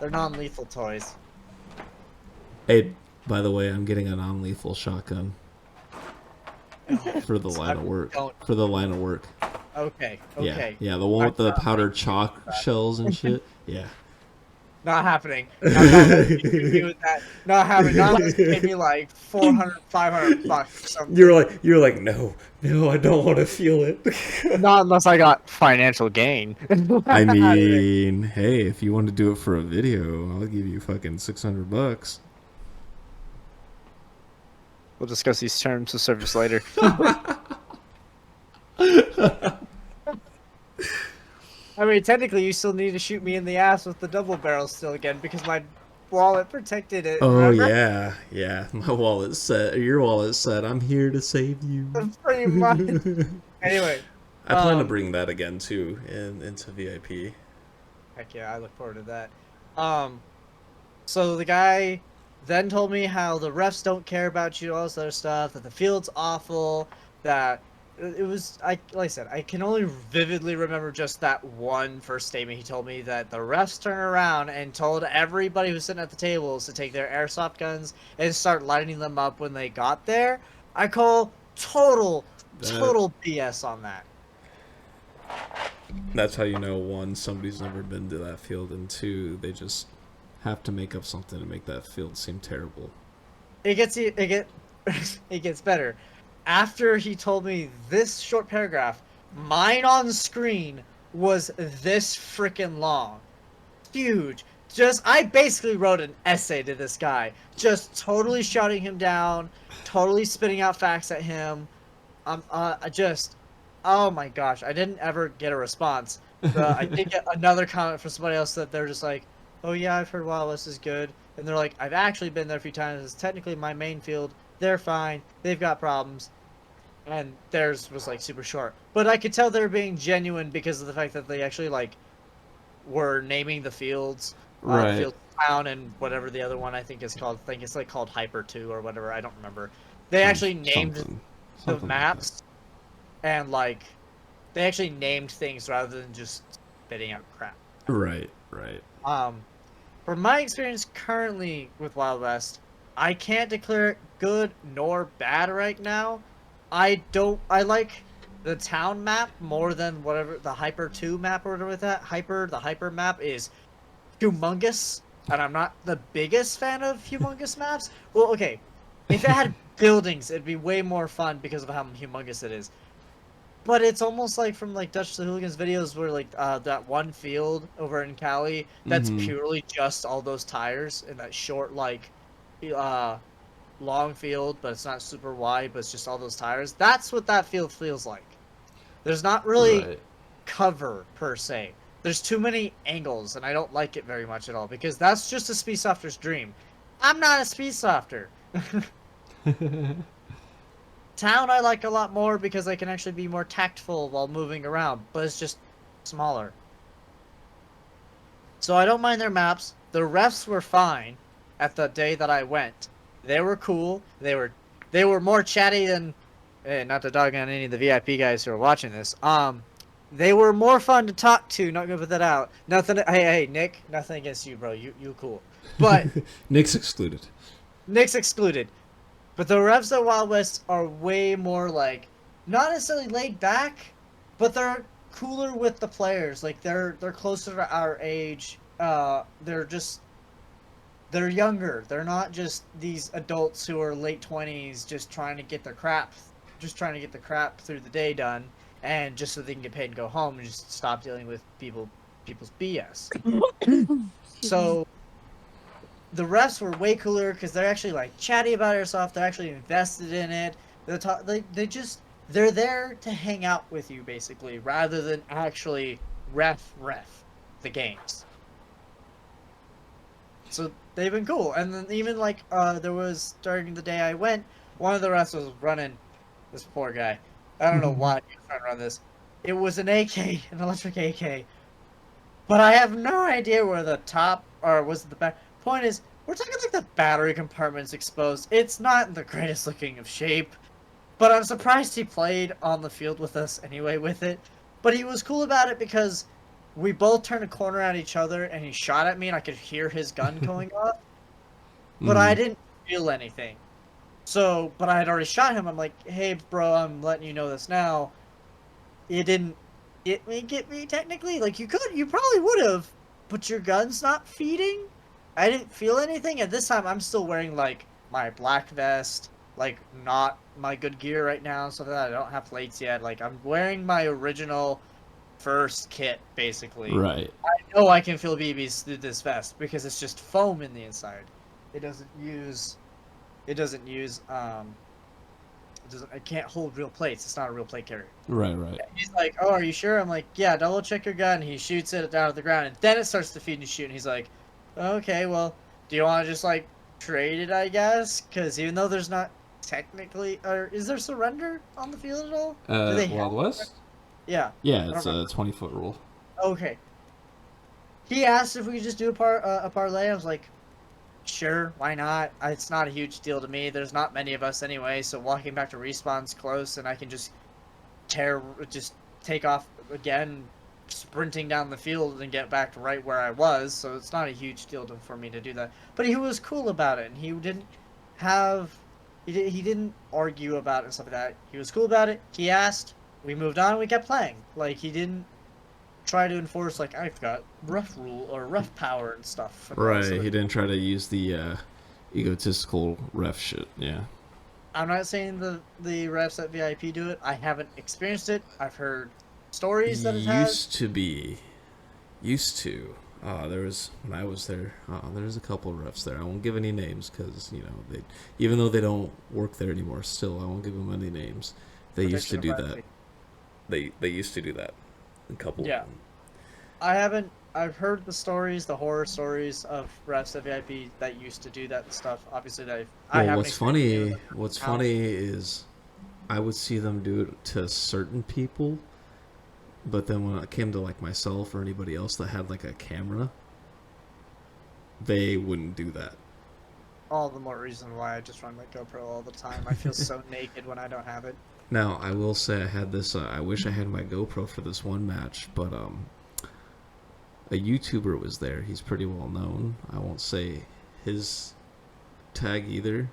B: They're non-lethal toys.
A: Hey, by the way, I'm getting a non-lethal shotgun for the line of work. For the line of work.
B: Okay.
A: Yeah, the one with the powdered chalk shells and shit. Yeah.
B: Not happening. I'm not letting you shoot me with that. Not happening. Not unless you pay me like 400, 500 bucks or something.
A: You're like, no, I don't want to feel it.
B: Not unless I got financial gain.
A: I mean, hey, if you want to do it for a video, I'll give you fucking $600.
B: We'll discuss these terms of service later. I mean, technically, you still need to shoot me in the ass with the double barrel still again because my wallet protected it.
A: Oh
B: Remember?
A: yeah. My wallet's set. Your wallet's set. I'm here to save you.
B: Pretty much. Anyway,
A: I plan to bring that again too into VIP.
B: heck yeah, I look forward to that. So the guy then told me how the refs don't care about you, all this other stuff, that the field's awful, that it was, like I said, I can only vividly remember just that one first statement he told me, that the refs turned around and told everybody who's sitting at the tables to take their airsoft guns and start lighting them up when they got there. I call total BS on that.
A: That's how you know, one, somebody's never been to that field, and two, they just have to make up something to make that field seem terrible.
B: It gets better. After he told me this short paragraph, mine on screen was this freaking long. Huge. I basically wrote an essay to this guy. Just totally shouting him down, totally spitting out facts at him. Oh my gosh, I didn't ever get a response. I did get another comment from somebody else that they're just like, oh yeah, I've heard Wild West is good. And they're like, I've actually been there a few times. It's technically my main field. They're fine. They've got problems. And theirs was like super short. But I could tell they were being genuine because of the fact that they actually like were naming the fields.
A: Right.
B: Field Town and whatever the other one I think is called. I think it's like called Hyper 2 or whatever. I don't remember. They actually named the maps. And like, they actually named things rather than just spitting out crap.
A: Right.
B: From my experience currently with Wild West, I can't declare it good nor bad right now. I like the town map more than whatever the Hyper 2 map or whatever with that. The Hyper map is humongous, and I'm not the biggest fan of humongous maps. Well, okay, if it had buildings, it'd be way more fun because of how humongous it is. But it's almost like from like Dutch the Hooligans videos where like that one field over in Cali that's purely just all those tires in that short like long field, but it's not super wide, but it's just all those tires. That's what that field feels like. There's not really cover per se. There's too many angles, and I don't like it very much at all because that's just a speed softer's dream. I'm not a speed softer. Town I like a lot more because I can actually be more tactful while moving around, but it's just smaller. So I don't mind their maps. The refs were fine at the day that I went. They were cool. They were more chatty than, not to dog on any of the VIP guys who are watching this. They were more fun to talk to. Not gonna put that out. Nothing. Hey, Nick. Nothing against you, bro. You cool. But
A: Nick's excluded.
B: But the refs at Wild West are way more like, not necessarily laid back, but they're cooler with the players. Like they're closer to our age. They're younger. They're not just these adults who are late 20s just trying to get the crap through the day done, and just so they can get paid and go home and just stop dealing with people's BS. So the refs were way cooler because they're actually like chatty about airsoft. They're actually invested in it. They're there to hang out with you basically, rather than actually ref the games. So they've been cool. And then even like there was, during the day I went, one of the refs was running this poor guy. I don't know why he was trying to run this. It was an AK, an electric AK. But I have no idea where the top, or was it the back? Point is, we're talking like the battery compartment's exposed. It's not in the greatest looking of shape, but I'm surprised he played on the field with us anyway with it. But he was cool about it because we both turned a corner at each other and he shot at me and I could hear his gun going off. But I didn't feel anything. So, but I had already shot him. I'm like, hey bro, I'm letting you know this now. It didn't get me technically. Like you probably would have. but your gun's not feeding? I didn't feel anything. At this time, I'm still wearing, like, my black vest, like, not my good gear right now, so that I don't have plates yet. Like, I'm wearing my original first kit, basically.
A: Right.
B: I know I can feel BBs through this vest because it's just foam in the inside. It doesn't use, it doesn't use, it can't hold real plates. It's not a real plate carrier.
A: Right. Right.
B: He's like, "Oh, are you sure?" I'm like, "Yeah, double check your gun." He shoots it down to the ground, and then it starts to feed and shoot. And he's like, "Okay, well, do you want to just like trade it? I guess, because even though there's not technically, or is there surrender on the field at all? Do they
A: Wild
B: have-
A: West.
B: Yeah.
A: Yeah,
B: I
A: it's
B: don't
A: a 20-foot rule.
B: Okay. He asked if we could just do a parlay. I was like, sure, why not? It's not a huge deal to me. There's not many of us anyway, so walking back to respawn's close, and I can just take off again, sprinting down the field and get back to right where I was. So it's not a huge deal for me to do that. But he was cool about it, and he didn't he didn't argue about it and stuff like that. He was cool about it. He asked. We moved on. We kept playing. Like, he didn't try to enforce, like, I've got rough rule or rough power and stuff.
A: Right.
B: So
A: He didn't try to use the egotistical ref shit. Yeah.
B: I'm not saying the refs at VIP do it. I haven't experienced it. I've heard stories that it has.
A: Used to. There was when I was there. There was a couple of refs there. I won't give any names because they, even though they don't work there anymore, still I won't give them any names. They used to do that. They used to do that. A couple.
B: Yeah.
A: Of them.
B: I haven't. I've heard the stories, the horror stories of refs at VIP that used to do that stuff. Obviously, I
A: Well,
B: haven't.
A: what's funny is I would see them do it to certain people, but then when it came to like myself or anybody else that had like a camera, they wouldn't do that.
B: All the more reason why I just run my GoPro all the time. I feel so naked when I don't have it.
A: Now, I will say I had this. I wish I had my GoPro for this one match, but a YouTuber was there. He's pretty well known. I won't say his tag either,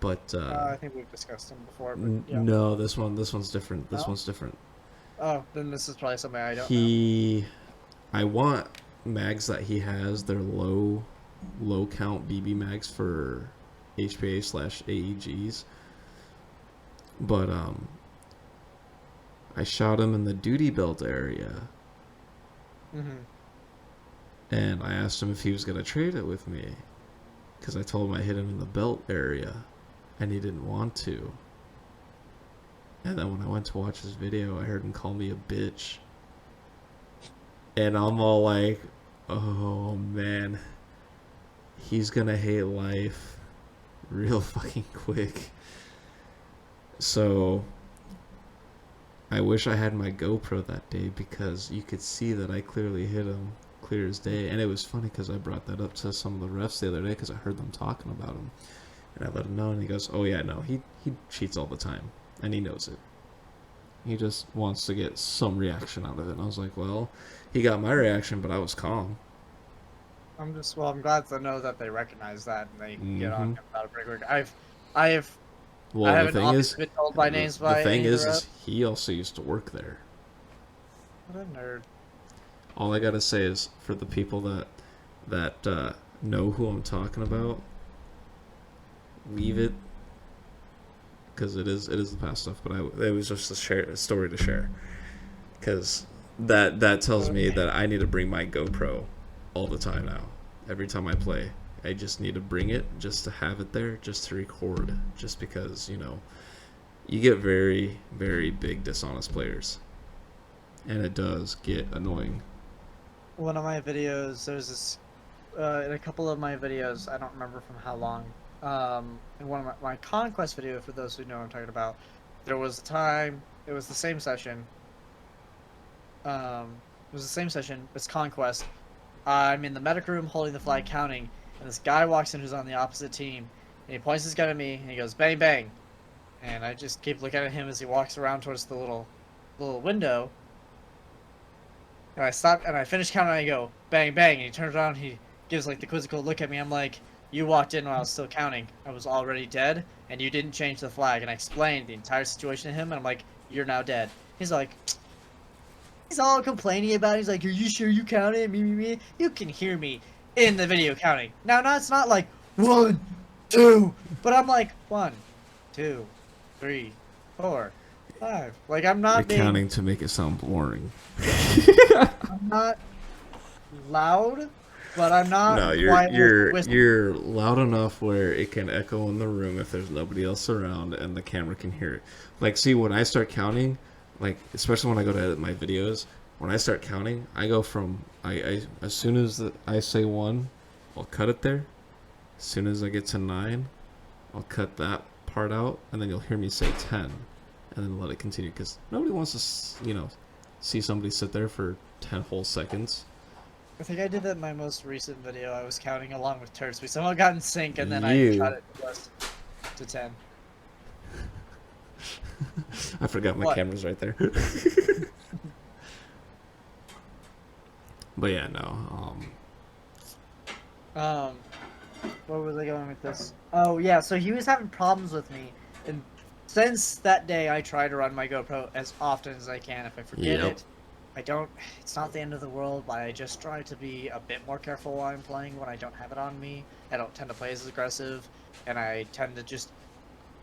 A: but
B: I think we've discussed him before. But yeah.
A: no, this one's different. This
B: No?
A: one's different.
B: Oh, then this is probably somebody I don't know.
A: I want mags that he has. They're low count BB mags for HPA/AEGs. But I shot him in the duty belt area, and I asked him if he was gonna trade it with me, because I told him I hit him in the belt area, and he didn't want to. And then when I went to watch his video, I heard him call me a bitch, and I'm all like, "Oh man, he's gonna hate life real fucking quick." So I wish I had my GoPro that day because you could see that I clearly hit him clear as day. And it was funny because I brought that up to some of the refs the other day because I heard them talking about him. And I let him know, and he goes, "Oh yeah, no, he cheats all the time, and he knows it. He just wants to get some reaction out of it." And I was like, well, he got my reaction, but I was calm.
B: I'm glad to know that they recognize that and they get on him about a break.
A: Well,
B: I
A: the
B: haven't
A: thing
B: often
A: is,
B: been told by names
A: the
B: by
A: thing
B: any of
A: is,
B: the
A: is
B: refs.
A: he also used to work there.
B: What a nerd.
A: All I gotta say is, for the people that know who I'm talking about, leave it, because it is the past stuff. But it was just a story to share, because that tells me that I need to bring my GoPro all the time now. Every time I play, I just need to bring it just to have it there, just to record, just because you get very, very big dishonest players, and it does get annoying.
B: One of my videos, there's this, in a couple of my videos, I don't remember from how long, in one of my Conquest video, for those who know what I'm talking about, there was a time, it was the same session, it's Conquest, I'm in the medic room holding the flag counting, and this guy walks in who's on the opposite team, and he points his gun at me, and he goes, "Bang, bang," and I just keep looking at him as he walks around towards the little window. And I stop and I finish counting and I go, "Bang, bang," and he turns around and he gives like the quizzical look at me. I'm like, "You walked in when I was still counting. I was already dead and you didn't change the flag." And I explained the entire situation to him and I'm like, "You're now dead." He's like, He's all complaining about it. He's like, "Are you sure you counted? Me. You can hear me in the video counting. Now, it's not like 1, 2, but I'm like 1, 2, 3, 4, 5. Like I'm
A: You're
B: not being,
A: counting to make it sound boring.
B: I'm not loud, but I'm not
A: No,
B: quiet with a whistle.
A: you're loud enough where it can echo in the room if there's nobody else around and the camera can hear it. Like, see, when I start counting, like especially when I go to edit my videos, when I start counting, I go from I as soon as I say 1, I'll cut it there. As soon as I get to 9, I'll cut that part out, and then you'll hear me say 10, and then let it continue because nobody wants to see somebody sit there for 10 whole seconds.
B: I think I did that in my most recent video. I was counting along with Turks. We somehow got in sync, and then I cut it to 10.
A: I forgot my
B: What?
A: camera's right there. But yeah, no.
B: Where was I going with this? Oh yeah, so he was having problems with me, and since that day, I try to run my GoPro as often as I can. If I forget
A: Yep.
B: it, I don't. It's not the end of the world, but I just try to be a bit more careful while I'm playing when I don't have it on me. I don't tend to play as aggressive, and I tend to just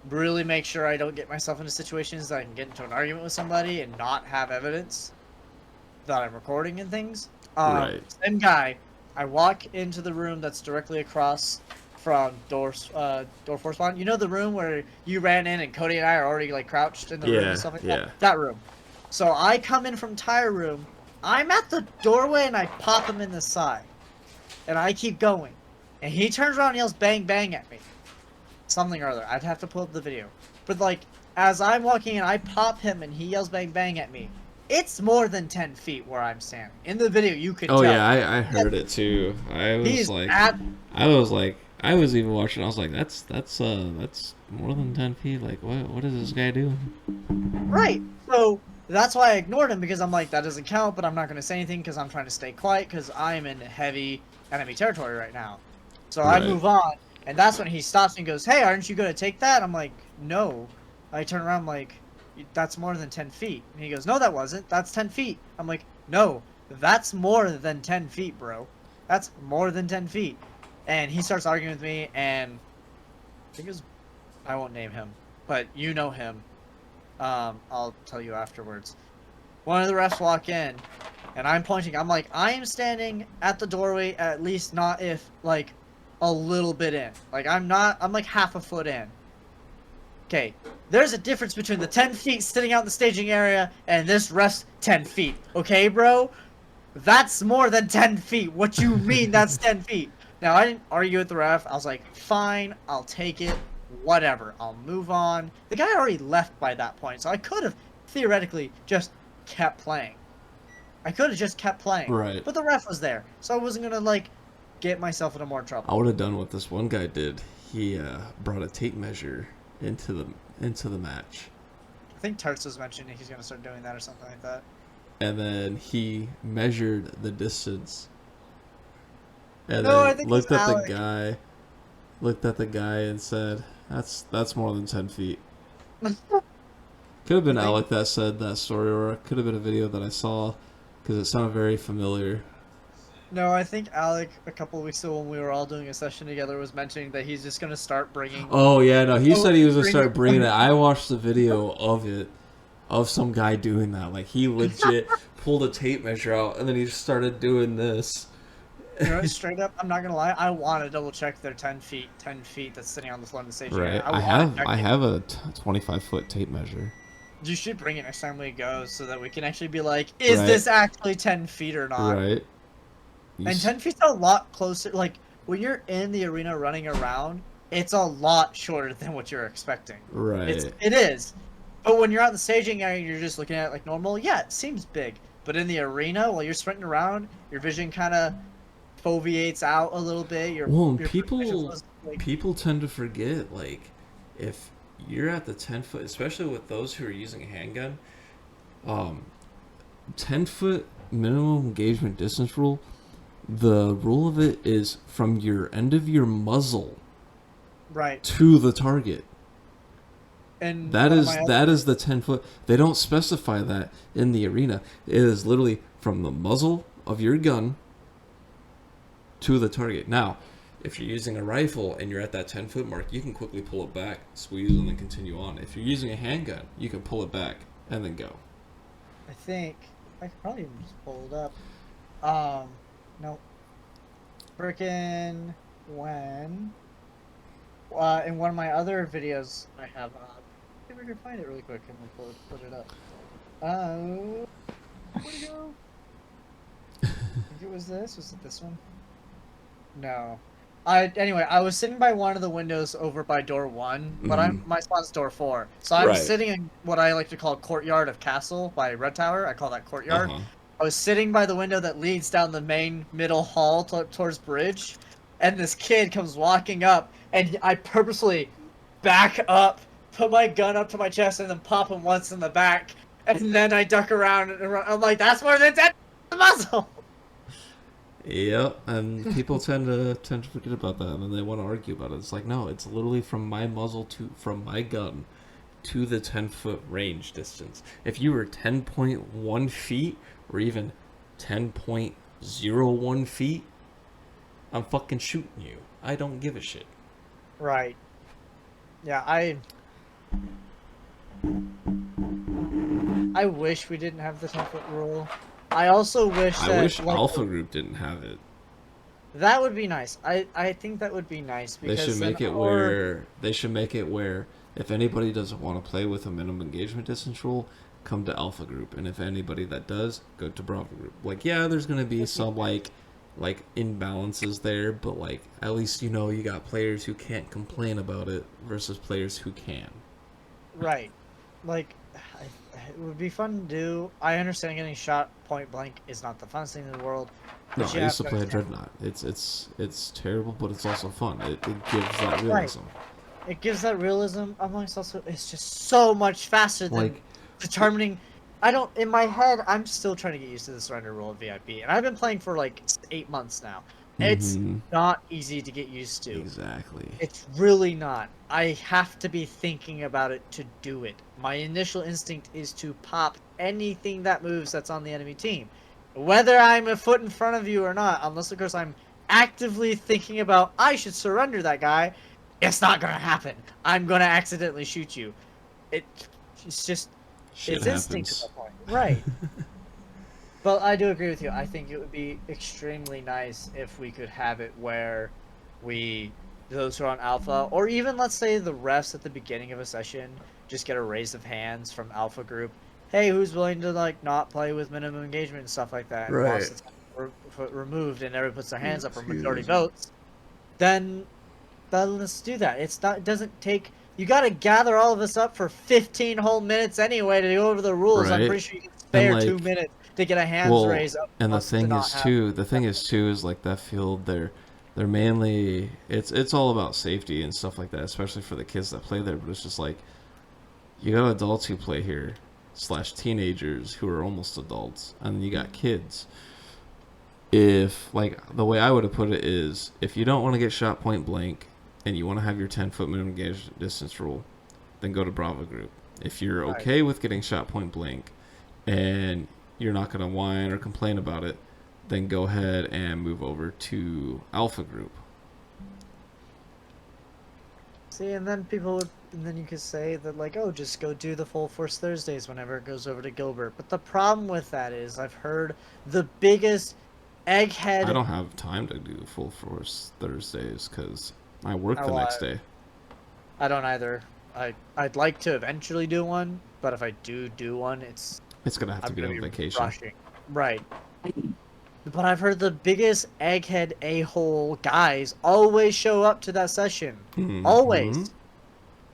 B: really make sure I don't get myself into situations that I can get into an argument with somebody and not have evidence that I'm recording and things.
A: Right.
B: Same guy. I walk into the room that's directly across from door 4 spawn. You know the room where you ran in and Cody and I are already like crouched in the room and stuff like
A: Yeah.
B: that? That room. So I come in from tire room. I'm at the doorway and I pop him in the side. And I keep going. And he turns around and yells bang bang at me. Something or other. I'd have to pull up the video. But like, as I'm walking in, I pop him and he yells bang bang at me. It's more than 10 feet where I'm standing. In the video, you could tell.
A: Oh yeah, I heard it too. I was even watching. I was like, that's more than 10 feet. Like, what is this guy doing?
B: Right. So that's why I ignored him, because I'm like, that doesn't count, but I'm not going to say anything because I'm trying to stay quiet because I'm in heavy enemy territory right now. So
A: Right.
B: I move on, and that's when he stops me and goes, "Hey, aren't you going to take that?" I'm like, "No." I turn around, I'm like, "That's more than 10 feet." And he goes, "No, that wasn't. That's 10 feet." I'm like, "No, that's more than 10 feet, bro. That's more than 10 feet." And he starts arguing with me, and I think it was, I won't name him, but you know him. I'll tell you afterwards. One of the refs walk in, and I'm pointing. I'm like, I am standing at the doorway, at least not if, like, a little bit in. Like, I'm like half a foot in. Okay, there's a difference between the 10 feet sitting out in the staging area and this ref's 10 feet. Okay, bro? That's more than 10 feet. What you mean that's 10 feet? Now, I didn't argue with the ref. I was like, fine, I'll take it. Whatever. I'll move on. The guy already left by that point, so I could have theoretically just kept playing.
A: Right.
B: But the ref was there, so I wasn't gonna, like, get myself into more trouble.
A: I would have done what this one guy did. He brought a tape measure into the match,
B: I think Tarts was mentioning he's gonna start doing that or something like that.
A: and then he measured the distance, and
B: No, I
A: then
B: think
A: looked
B: it's
A: at
B: Alec.
A: the guy and said, "That's more than 10 feet." Could have been
B: I think-
A: Alec that said that story, or it could have been a video that I saw, because it sounded very familiar.
B: No, I think Alec, a couple weeks ago when we were all doing a session together, was mentioning that he's just gonna start bringing.
A: Oh yeah, no, he
B: Oh,
A: said he was gonna
B: bring
A: start
B: it.
A: bringing it. I watched the video of it, of some guy doing that. Like, he legit pulled a tape measure out and then he just started doing this.
B: You know, straight up, I'm not gonna lie. I want to double check their 10 feet that's sitting on the floor in the staging
A: Right.
B: area.
A: I have a 25-foot tape measure.
B: You should bring it next time we go so that we can actually be like, is
A: Right.
B: this actually 10 feet or not?
A: Right.
B: And 10 feet's a lot closer. Like, when you're in the arena running around, it's a lot shorter than what you're expecting.
A: Right.
B: It is. But when you're out in the staging area and you're just looking at it like normal, yeah, it seems big. But in the arena, while you're sprinting around, your vision kind of foveates out a little bit.
A: Well,
B: your
A: people
B: vision flows, like,
A: people tend to forget, like, if you're at the 10-foot, especially with those who are using a handgun, 10-foot minimum engagement distance rule. The rule of it is from your end of your muzzle
B: right.
A: to the target.
B: in
A: That
B: one of
A: is
B: my
A: that is the 10-foot. They don't specify that in the arena. It is literally from the muzzle of your gun to the target. Now, if you're using a rifle and you're at that 10-foot mark, you can quickly pull it back, squeeze, and then continue on. If you're using a handgun, you can pull it back and then go.
B: I think I could probably even just pull it up. No. Frickin' when in one of my other videos I have see if we can find it really quick and we'll put it up. Where'd it go? I think it was this. Was it this one? No. Anyway, I was sitting by one of the windows over by door 1, but my spawn's door 4. So I'm
A: Right.
B: sitting in what I like to call courtyard of castle by Red Tower. I call that courtyard. I was sitting by the window that leads down the main middle hall towards bridge, and this kid comes walking up, and I purposely back up, put my gun up to my chest, and then pop him once in the back, and then I duck around, and I'm like, that's more than 10 muzzle!
A: Yep, and people tend to forget about that, and then they want to argue about it. It's like, no, it's literally from my muzzle from my gun to the 10-foot range distance. If you were 10.1 feet or even 10.01 feet, I'm fucking shooting you. I don't give a shit.
B: Right. Yeah, I wish we didn't have the 10-foot rule. I also wish that...
A: I wish Alpha Group didn't have it.
B: That would be nice. I think that would be nice because
A: they should make it where if anybody doesn't want to play with a minimum engagement distance rule, come to Alpha Group, and if anybody that does, go to Bravo Group. Like, yeah, there's gonna be some like imbalances there, but like at least you know you got players who can't complain about it versus players who can.
B: Right. Like, it would be fun to do. I understand getting shot point blank is not the funnest thing in the world.
A: No, I used to play a Dreadnought. It's terrible, but it's also fun. It gives that realism.
B: Right. It gives that realism. Amongst also, it's just so much faster than determining. In my head, I'm still trying to get used to the surrender rule of VIP, and I've been playing for like 8 months now. It's not easy to get used to.
A: Exactly.
B: It's really not. I have to be thinking about it to do it. My initial instinct is to pop anything that moves that's on the enemy team. Whether I'm a foot in front of you or not, unless of course I'm actively thinking about, I should surrender that guy, it's not gonna happen. I'm gonna accidentally shoot you. It's just...
A: Shit
B: it's
A: happens.
B: instinct at that point. Right. But I do agree with you. I think it would be extremely nice if we could have it where those who are on Alpha, or even let's say the refs at the beginning of a session, just get a raise of hands from Alpha Group. Hey, who's willing to like not play with minimum engagement and stuff like that? And
A: Right.
B: once it's removed and everyone puts their hands up for majority votes, then let's do that. It doesn't take... You gotta gather all of us up for 15 whole minutes anyway to go over the rules.
A: Right.
B: I'm pretty sure you can spare
A: And,
B: 2 minutes to get a hands raise up.
A: And the thing is too is like that field they're mainly it's all about safety and stuff like that, especially for the kids that play there. But it's just like you got adults who play here / teenagers who are almost adults, and you got kids. If like the way I would have put it is, if you don't want to get shot point blank and you want to have your 10-foot minimum engagement distance rule, then go to Bravo Group. If you're okay with getting shot point blank and you're not going to whine or complain about it, then go ahead and move over to Alpha Group.
B: See, and then you could say that like, oh, just go do the Full Force Thursdays whenever it goes over to Gilbert. But the problem with that is I've heard the biggest egghead...
A: I don't have time to do Full Force Thursdays because I work the next day.
B: I don't either. I'd like to eventually do one, but if I do one, it's
A: gonna have to be on vacation.
B: Rushing. Right. But I've heard the biggest egghead a-hole guys always show up to that session. Always.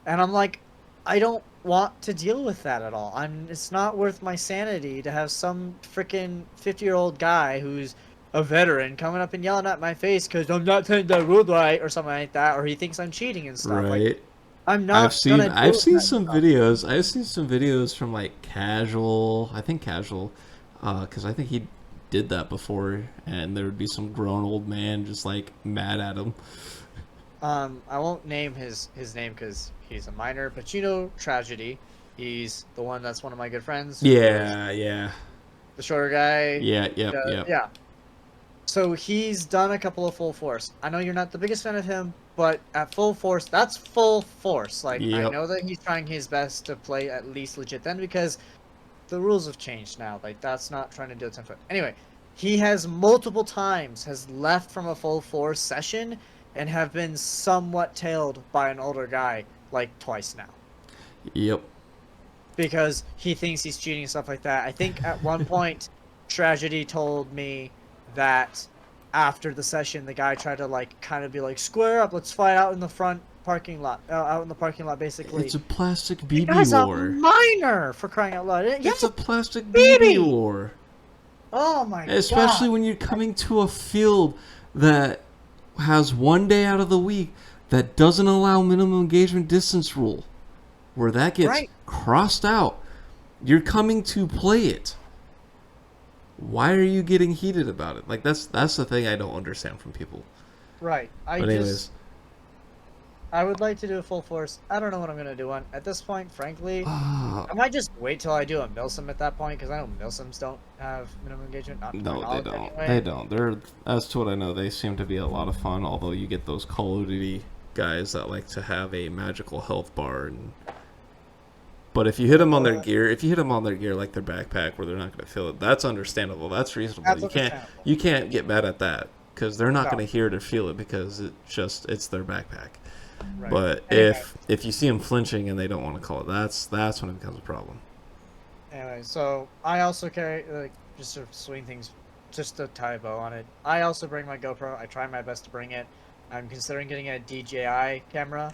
B: And I'm like, I don't want to deal with that at all. It's not worth my sanity to have some freaking 50-year-old guy who's a veteran coming up and yelling at my face because I'm not saying the rule right or something like that, or he thinks I'm cheating and stuff.
A: Right.
B: Like, I'm not.
A: I've seen some videos. I've seen some videos from like Casual. I think Casual, because I think he did that before, and there would be some grown old man just like mad at him.
B: I won't name his name because he's a minor, but you know Tragedy. He's the one that's one of my good friends. who was
A: Yeah.
B: The shorter guy.
A: Yeah, yep.
B: Yeah. So he's done a couple of full force. I know you're not the biggest fan of him, but at full force, that's full force. Like, I
A: Yep.
B: know that he's trying his best to play at least legit then because the rules have changed now. Like, that's not trying to do a 10-foot. Anyway, he has multiple times has left from a full force session and have been somewhat tailed by an older guy like twice now.
A: Yep.
B: Because he thinks he's cheating and stuff like that. I think at one point, Tragedy told me that after the session, the guy tried to like kind of be like, "Square up, let's fight out in the front parking lot." Out in the parking lot, basically.
A: It's a plastic
B: The
A: BB
B: guy's a
A: war.
B: minor, for crying out loud. Yeah,
A: It's a plastic
B: BB
A: BB war.
B: oh my god.
A: Especially when you're coming to a field that has one day out of the week that doesn't allow minimum engagement distance rule, where that gets
B: Right.
A: crossed out. You're coming to play it. Why are you getting heated about it? Like that's the thing I don't understand from people.
B: Right.
A: But anyways,
B: I would like to do a full force. I don't know what I'm gonna do on at this point, frankly. I might just wait till I do a Milsim at that point because I know Milsims don't have minimum engagement. Not to my
A: no, they
B: knowledge
A: don't.
B: anyway.
A: They don't. They're, as to what I know, they seem to be a lot of fun. Although you get those Call of Duty guys that like to have a magical health bar, but if you hit them on their gear, like their backpack, where they're not going to feel it, that's understandable. That's reasonable.
B: That's
A: you
B: understandable.
A: you can't get mad at that because they're not
B: No.
A: going to hear it or feel it because it's their backpack.
B: Right.
A: But
B: Anyway.
A: if you see them flinching and they don't want to call it, that's when it becomes a problem.
B: Anyway, so I also carry like just to swing things, just to tie a bow on it. I also bring my GoPro. I try my best to bring it. I'm considering getting a DJI camera,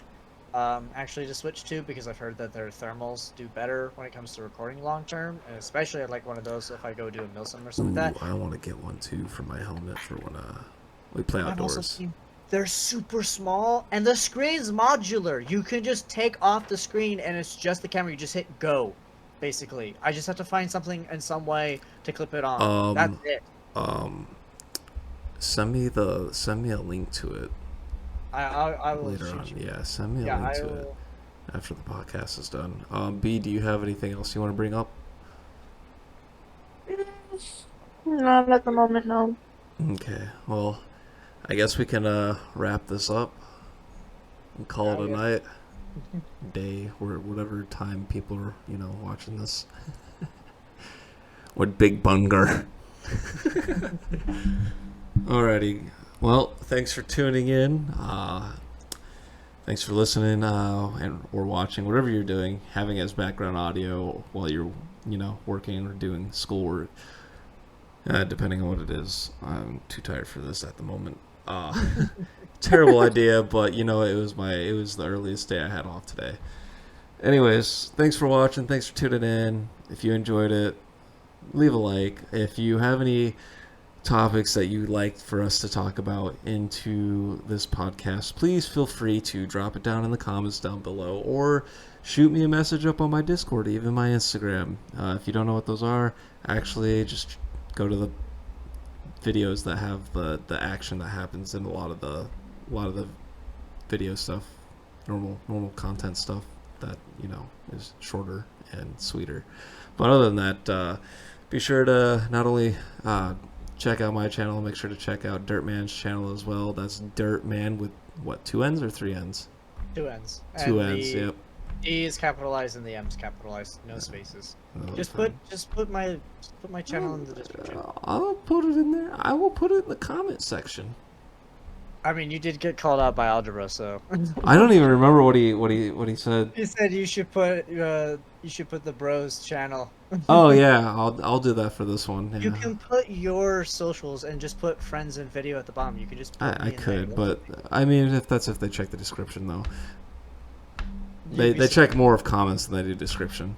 B: actually to switch to because I've heard that their thermals do better when it comes to recording long term, and especially I'd like one of those if I go do a Milsim or something like that.
A: I want to get one too for my helmet for when we play
B: I've also
A: outdoors.
B: seen they're super small and the screen's modular. You can just take off the screen and it's just the camera. You just hit go, basically. I just have to find something in some way to clip it on. That's it.
A: Send me a link to it
B: I will
A: later
B: shoot
A: on.
B: you.
A: Yeah, send me a
B: Yeah,
A: link
B: I
A: to it
B: will.
A: after the podcast is done. B, do you have anything else you want to bring up?
C: Not at the moment, no.
A: Okay, well, I guess we can wrap this up and call it a night, day, or whatever time people are watching this. What big bungar. Alrighty, well, thanks for tuning in. Thanks for listening and or watching, whatever you're doing, having as background audio while you're working or doing schoolwork. Depending on what it is. I'm too tired for this at the moment. Terrible idea, but it was the earliest day I had off today. Anyways, thanks for watching. Thanks for tuning in. If you enjoyed it, leave a like. If you have any topics that you'd like for us to talk about into this podcast, please feel free to drop it down in the comments down below or shoot me a message up on my Discord, even my Instagram. If you don't know what those are, actually just go to the videos that have the action that happens in a lot of the video stuff, normal content stuff that is shorter and sweeter. But other than that, be sure to not only check out my channel, make sure to check out Dirtmann's channel as well. That's Dirtmann with what, 2 N's or 3 N's?
B: 2 N's.
A: 2
B: And
A: N's.
B: the
A: Yep.
B: D is capitalized and the M is capitalized. No spaces.
A: Oh,
B: Just
A: fine.
B: put my channel in the description.
A: I'll put it in there. I will put it in the comment section.
B: I mean, you did get called out by algebra, so.
A: I don't even remember what he said.
B: He said you should put the bros channel.
A: Oh yeah, I'll do that for this one. Yeah.
B: You can put your socials and just put friends and video at the bottom. You can just. Put
A: I
B: me in
A: could,
B: there.
A: but I mean, if they check the description though.
B: You'd be
A: They check more of comments than they do description.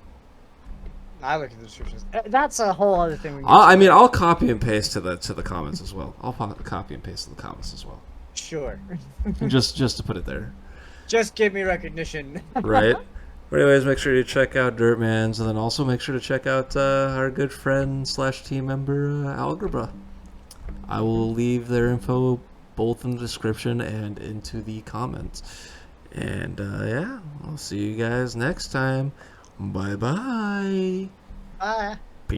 B: I look at the descriptions. That's a whole other thing.
A: I'll copy and paste to the comments as well. I'll copy and paste to the comments as well.
B: Sure.
A: just to put it there.
B: Just give me recognition.
A: Right. But anyways, make sure you check out Dirtmann's, and then also make sure to check out our good friend / team member Algebra. I will leave their info both in the description and into the comments. And yeah, I'll see you guys next time. Bye bye.
B: Bye.